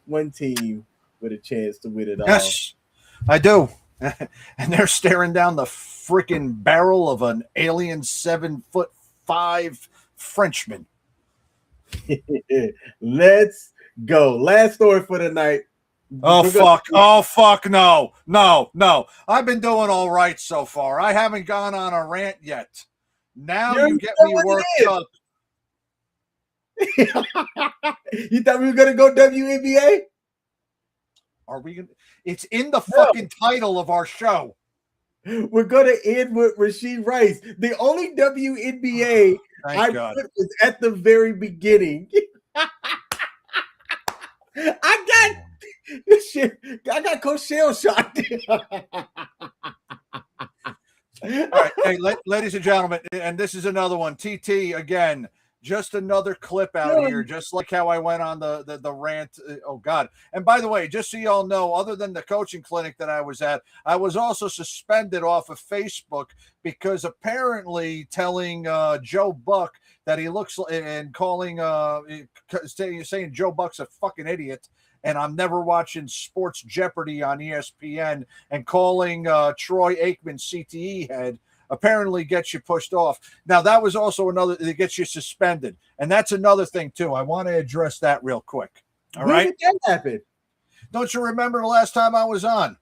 A: one team with a chance to win it all.
C: Yes, I do. And they're staring down the freaking barrel of an alien 7'5" Frenchman.
A: Let's go. Last story for the night.
C: Oh, fuck. Oh, fuck. No. I've been doing all right so far. I haven't gone on a rant yet. Now you get me worked up.
A: You thought we were going to go WNBA?
C: Are we going to? It's in the fucking title of our show.
A: We're going to end with Rashee Rice. The only WNBA I put was at the very beginning. I got Coach Shell shot.
C: All right, hey, ladies and gentlemen, and this is another one. TT again, just another clip out here, just like how I went on the rant. Oh God! And by the way, just so you all know, other than the coaching clinic that I was at, I was also suspended off of Facebook because apparently telling Joe Buck that he looks and calling saying Joe Buck's a fucking idiot. And I'm never watching Sports Jeopardy on ESPN, and calling Troy Aikman CTE head apparently gets you pushed off. Now, that was also another that gets you suspended. And that's another thing, too. I want to address that real quick. All right?
A: When did that happen?
C: Don't you remember the last time I was on?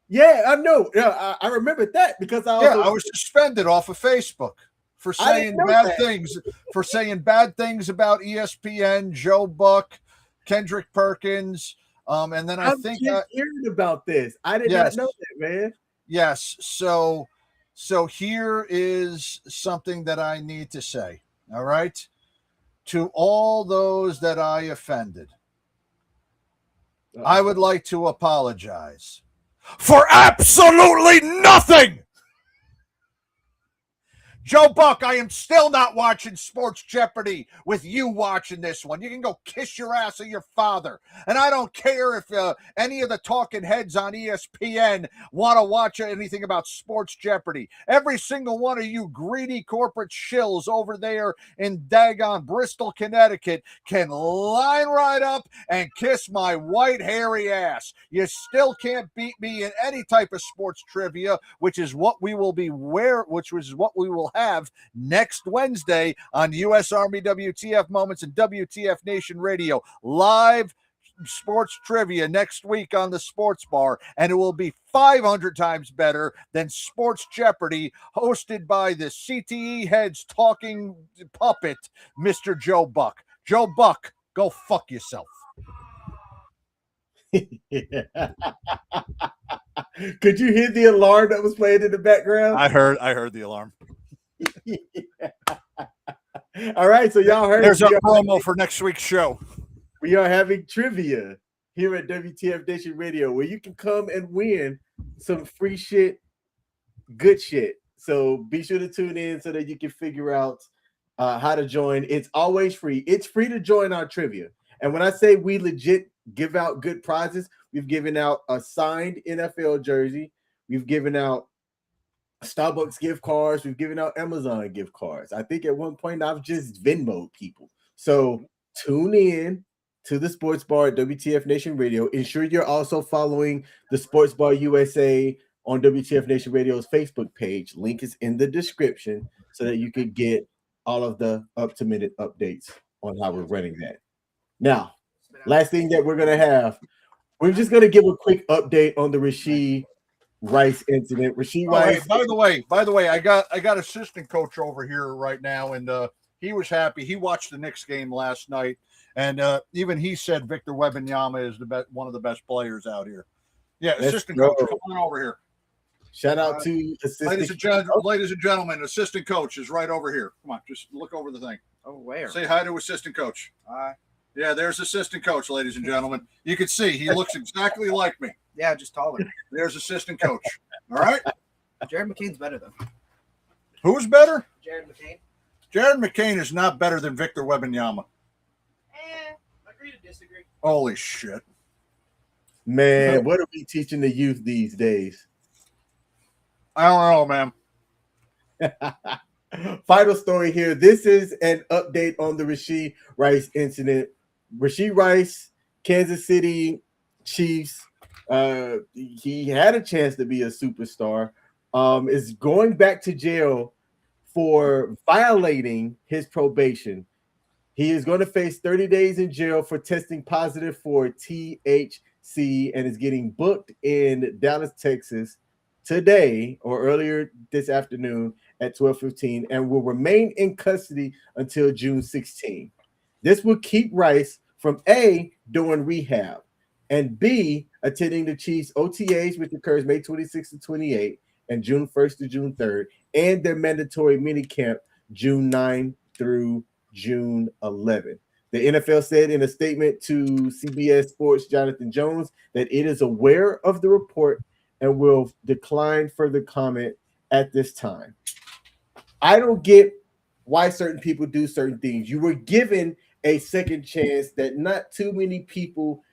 A: Yeah, I know. Yeah, I remember that because I
C: was suspended off of Facebook for saying bad things, about ESPN, Joe Buck, Kendrick Perkins, and then I think
A: hearing about this. I did not know that, man.
C: Yes. So here is something that I need to say. All right, to all those that I offended, I would like to apologize for absolutely nothing. Joe Buck, I am still not watching Sports Jeopardy with you watching this one. You can go kiss your ass of your father. And I don't care if any of the talking heads on ESPN want to watch anything about Sports Jeopardy. Every single one of you greedy corporate shills over there in daggone Bristol, Connecticut can line right up and kiss my white hairy ass. You still can't beat me in any type of sports trivia, which is what we will have next Wednesday on U.S. Army WTF Moments and WTF Nation Radio. Live sports trivia next week on the Sports Bar, and it will be 500 times better than Sports Jeopardy, hosted by the CTE heads talking puppet, Mr. Joe Buck. Joe Buck, go fuck yourself.
A: Could you hear the alarm that was playing in the background?
C: I heard the alarm.
A: All right, so y'all heard.
C: There's a promo for next week's show.
A: We are having trivia here at WTF Nation Radio, where you can come and win some free shit, good shit. So be sure to tune in so that you can figure out how to join. It's always free. It's free to join our trivia. And when I say we legit give out good prizes, we've given out a signed NFL jersey. We've given out Starbucks gift cards. We've given out Amazon gift cards. I think at one point I've just Venmo'd people. So tune in to the Sports Bar at WTF Nation Radio. Ensure you're also following the Sports Bar USA on WTF Nation Radio's Facebook page. Link is in the description so that you can get all of the up-to-minute updates on how we're running that. Now, last thing that we're going to have, we're just going to give a quick update on the Rashee Rice incident. Rashee Rice.
C: By the way, I got assistant coach over here right now, and he was happy. He watched the Knicks game last night, and even he said Victor Wembanyama is one of the best players out here. Yeah, assistant coach, come on over here.
A: Shout out to assistant.
C: Ladies and gentlemen, assistant coach is right over here. Come on, just look over the thing.
H: Oh, where?
C: Say hi to assistant coach.
H: Hi.
C: Yeah, there's assistant coach, ladies and gentlemen. You can see he looks exactly like me.
H: Yeah, just taller.
C: There's assistant coach. All right.
H: Jared McCain's better, though.
C: Who's better?
H: Jared McCain.
C: Jared McCain is not better than Victor Wembanyama.
H: Agree to disagree.
C: Holy shit.
A: Man, what are we teaching the youth these days?
C: I don't know,
A: man. Final story here. This is an update on the Rashee Rice incident. Rashee Rice, Kansas City Chiefs. He had a chance to be a superstar. Is going back to jail for violating his probation. He is going to face 30 days in jail for testing positive for THC and is getting booked in Dallas, Texas today or earlier this afternoon at 12:15 and will remain in custody until June 16. This will keep Rice from A, doing rehab, and B, attending the Chiefs OTAs, which occurs May 26 to 28 and June 1st to June 3rd, and their mandatory minicamp June 9 through June 11. The NFL said in a statement to CBS Sports' Jonathan Jones that it is aware of the report and will decline further comment at this time. I don't get why certain people do certain things. You were given a second chance that not too many people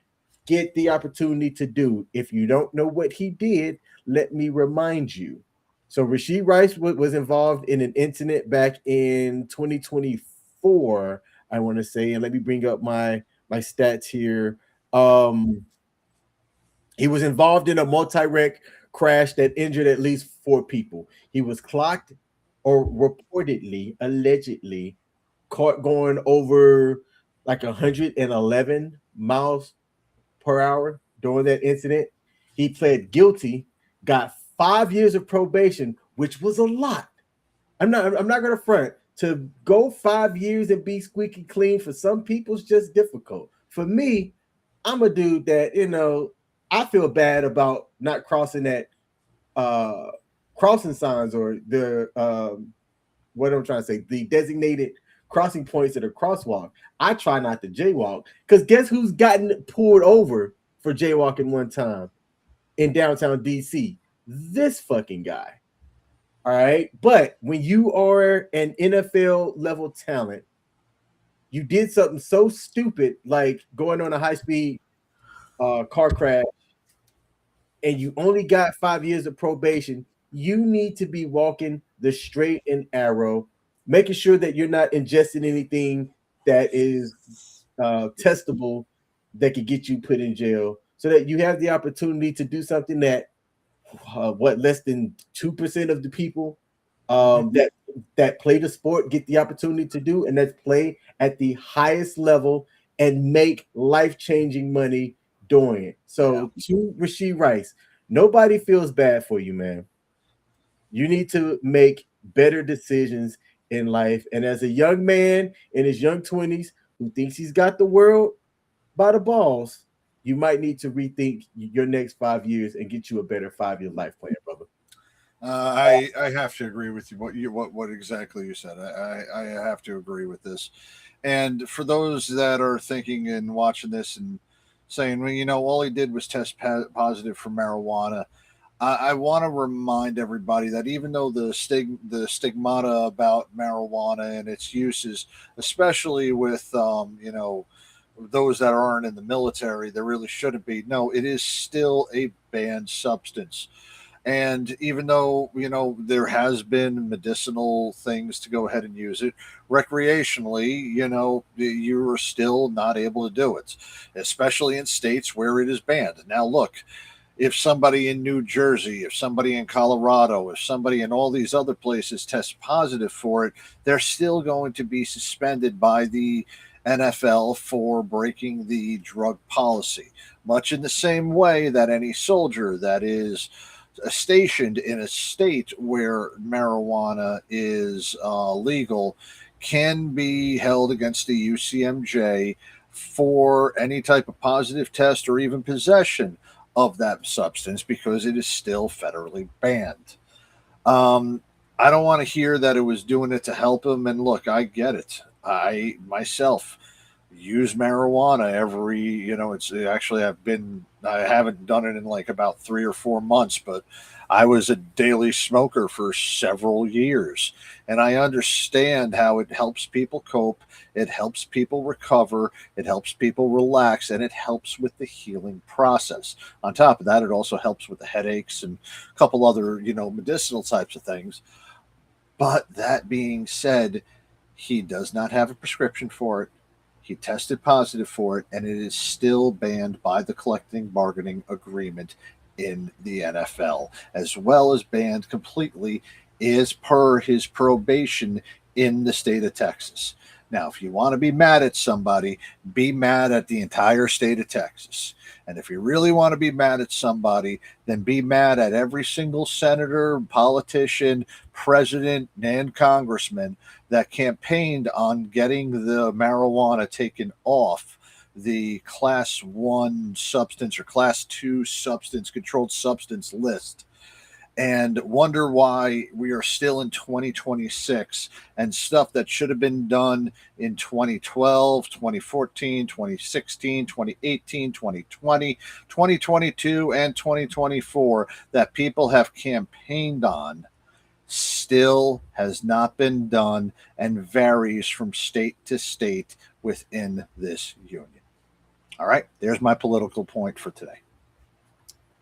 A: get the opportunity to do. If you don't know what he did, let me remind you. So Rashee Rice was involved in an incident back in 2024, I want to say, and let me bring up my stats here. He was involved in a multi-wreck crash that injured at least 4 people. He was clocked or reportedly, allegedly, caught going over like 111 miles per hour during that incident. He pled guilty, got 5 years of probation, which was a lot. I'm not going to front. To go 5 years and be squeaky clean for some people is just difficult. For me, I'm a dude that, I feel bad about not crossing that crossing signs or the what I'm trying to say, the designated crossing points at a crosswalk. I try not to jaywalk because guess who's gotten pulled over for jaywalking one time in downtown DC? This fucking guy. All right. But when you are an NFL level talent, you did something so stupid like going on a high-speed car crash and you only got 5 years of probation, you need to be walking the straight and narrow, making sure that you're not ingesting anything that is testable that could get you put in jail so that you have the opportunity to do something that less than 2% of the people that play the sport get the opportunity to do, and that's play at the highest level and make life-changing money doing it. So to Rashee Rice, nobody feels bad for you, man. You need to make better decisions in life. And as a young man in his young 20s who thinks he's got the world by the balls, you might need to rethink your next 5 years and get you a better 5-year life plan, brother.
C: I have to agree with you. What exactly you said. I have to agree with this. And for those that are thinking and watching this and saying, well, all he did was test positive for marijuana, I want to remind everybody that even though the stigmata about marijuana and its uses, especially with those that aren't in the military, there really shouldn't be. No, it is still a banned substance. And even though, there has been medicinal things to go ahead and use it recreationally, you are still not able to do it, especially in states where it is banned. Now, look, if somebody in New Jersey, if somebody in Colorado, if somebody in all these other places tests positive for it, they're still going to be suspended by the NFL for breaking the drug policy, much in the same way that any soldier that is stationed in a state where marijuana is legal can be held against the UCMJ for any type of positive test or even possession of that substance because it is still federally banned. I don't want to hear that it was doing it to help him. And look, I get it. I myself use marijuana every, it's actually I haven't done it in like about 3 or 4 months, but I was a daily smoker for several years, and I understand how it helps people cope. It helps people recover. It helps people relax, and it helps with the healing process. On top of that, it also helps with the headaches and a couple other, medicinal types of things. But that being said, he does not have a prescription for it. He tested positive for it, and it is still banned by the collective bargaining agreement in the NFL, as well as banned completely as per his probation in the state of Texas. Now, if you want to be mad at somebody, be mad at the entire state of Texas. And if you really want to be mad at somebody, then be mad at every single senator, politician, president, and congressman that campaigned on getting the marijuana taken off the class 1 substance or class 2 substance, controlled substance list, and wonder why we are still in 2026 and stuff that should have been done in 2012, 2014, 2016, 2018, 2020, 2022, and 2024 that people have campaigned on still has not been done and varies from state to state within this union. All right, there's my political point for today.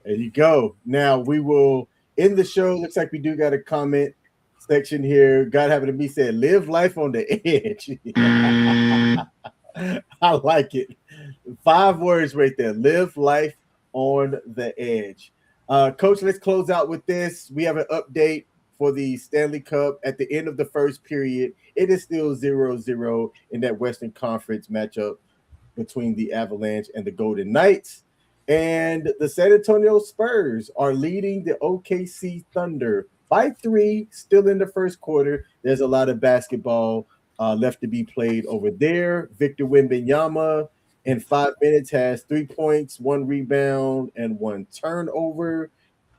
A: There you go. Now we will end the show. Looks like we do got a comment section here. God having to be said, live life on the edge. I like it. 5 words right there. Live life on the edge. Coach, let's close out with this. We have an update for the Stanley Cup at the end of the first period. It is still 0-0 in that Western Conference matchup between the Avalanche and the Golden Knights. And the San Antonio Spurs are leading the OKC Thunder by 3, still in the first quarter. There's a lot of basketball left to be played over there. Victor Wembanyama in 5 minutes has 3 points, 1 rebound, and 1 turnover.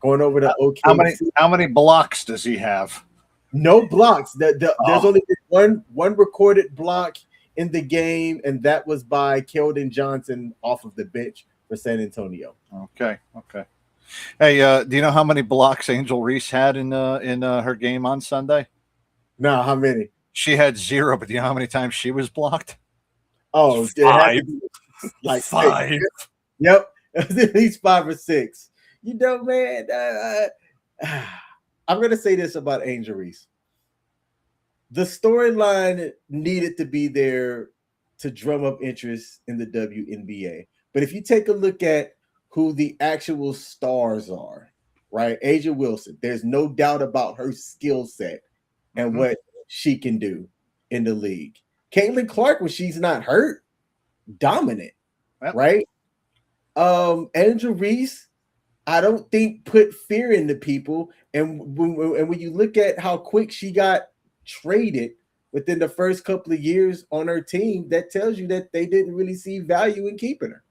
A: Going over to OKC.
C: How many blocks does he have?
A: No blocks. There's only one recorded block in the game, and that was by Keldon Johnson off of the bench for San Antonio.
C: Okay. Hey, do you know how many blocks Angel Reese had in her game on Sunday?
A: No, how many?
C: She had 0, but do you know how many times she was blocked?
A: Oh,
C: 5.
A: Like
C: 5.
A: 6. Yep, at least 5 or 6. Man, I'm going to say this about Angel Reese. The storyline needed to be there to drum up interest in the WNBA. But if you take a look at who the actual stars are, right? Asia Wilson, there's no doubt about her skill set and what she can do in the league. Caitlin Clark, when she's not hurt, dominant, right? Angel Reese, I don't think put fear into people. And when you look at how quick she got traded within the first couple of years on her team, that tells you that they didn't really see value in keeping her.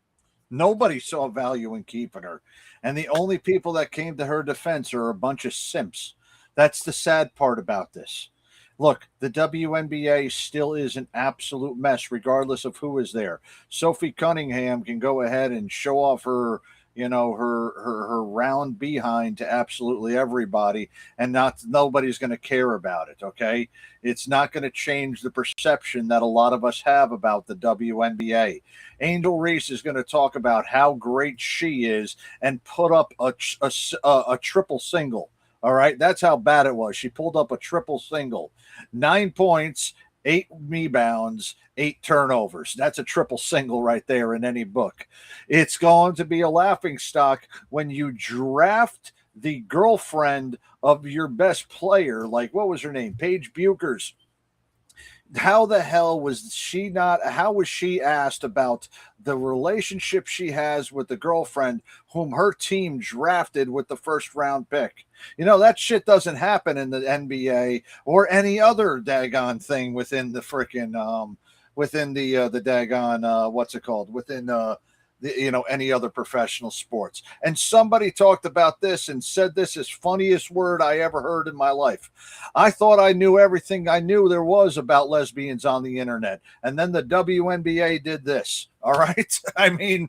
C: Nobody saw value in keeping her. And the only people that came to her defense are a bunch of simps. That's the sad part about this. Look, the WNBA still is an absolute mess, regardless of who is there. Sophie Cunningham can go ahead and show off her, her round behind to absolutely everybody, and nobody's going to care about it, okay? It's not going to change the perception that a lot of us have about the WNBA. Angel Reese is going to talk about how great she is and put up a triple single. All right, that's how bad it was. She pulled up a triple single, 9 points, 8 rebounds, 8 turnovers. That's a triple single right there in any book. It's going to be a laughingstock when you draft the girlfriend of your best player, like what was her name? Paige Buchers. How the hell was she not? How was she asked about the relationship she has with the girlfriend whom her team drafted with the first round pick? That shit doesn't happen in the NBA or any other daggone thing within the freaking within the daggone what's it called? Within any other professional sports. And somebody talked about this and said this is funniest word I ever heard in my life. I thought I knew everything I knew there was about lesbians on the internet. And then the WNBA did this. All right. I mean,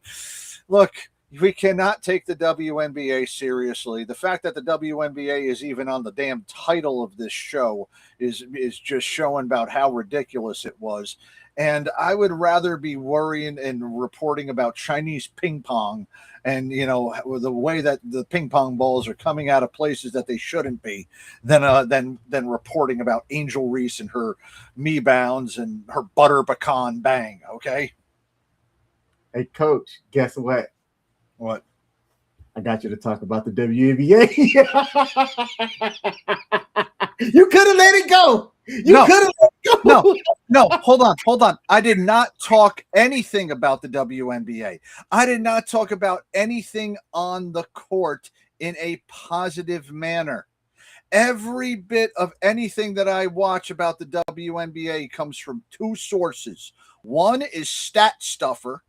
C: look, we cannot take the WNBA seriously. The fact that the WNBA is even on the damn title of this show is just showing about how ridiculous it was. And I would rather be worrying and reporting about Chinese ping pong and, the way that the ping pong balls are coming out of places that they shouldn't be than reporting about Angel Reese and her me bounds and her butter pecan bang. Okay.
A: Hey, Coach, guess what?
C: What?
A: I got you to talk about the WNBA. You could have let it go. You could have let it go.
C: No, hold on. I did not talk anything about the WNBA. I did not talk about anything on the court in a positive manner. Every bit of anything that I watch about the WNBA comes from two sources. One is Stat Stuffer.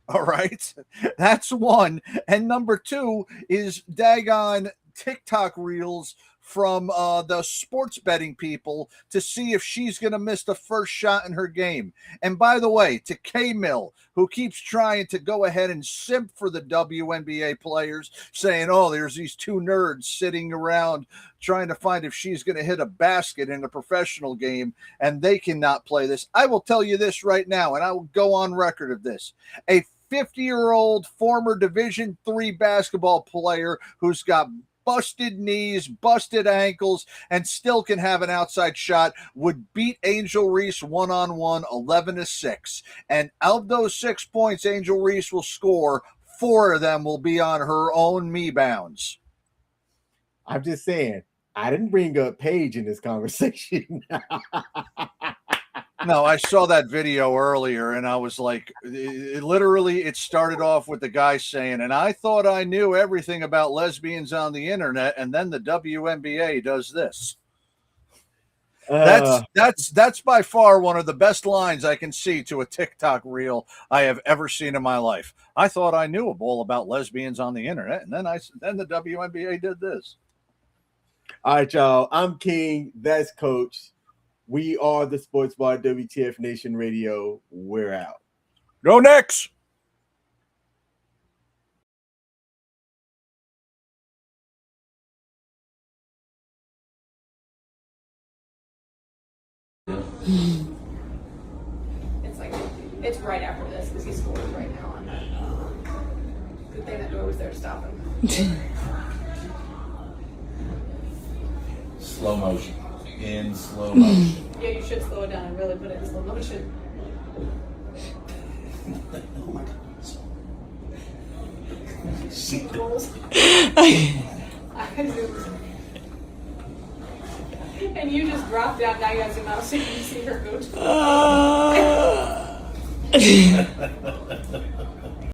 C: All right. That's one. And number two is daggone TikTok reels from the sports betting people to see if she's going to miss the first shot in her game. And by the way, to K-Mill, who keeps trying to go ahead and simp for the WNBA players, saying, oh, there's these two nerds sitting around trying to find if she's going to hit a basket in a professional game, and they cannot play this. I will tell you this right now, and I will go on record of this. A 50-year-old former Division III basketball player who's got busted knees, busted ankles, and still can have an outside shot would beat Angel Reese one-on-one 11-6. And of those 6 points Angel Reese will score, 4 of them will be on her own me bounds.
A: I'm just saying, I didn't bring up Paige in this conversation.
C: No, I saw that video earlier, and I was like, it started off with the guy saying, and I thought I knew everything about lesbians on the internet, and then the WNBA does this. That's by far one of the best lines I can see to a TikTok reel I have ever seen in my life. I thought I knew all about lesbians on the internet, and then the WNBA did this.
A: All right, y'all. I'm King. That's Coach. We are the Sports Bar, WTF Nation Radio. We're out.
C: Go Knicks!
I: It's right after this because he scores right now. Good thing that door was there to stop him.
J: Slow motion. In slow motion.
I: Yeah, you should slow it down and really put it in slow motion.
J: Oh my God.
I: Sequels. And you just dropped down. Now you guys zoom out so you can see her go to.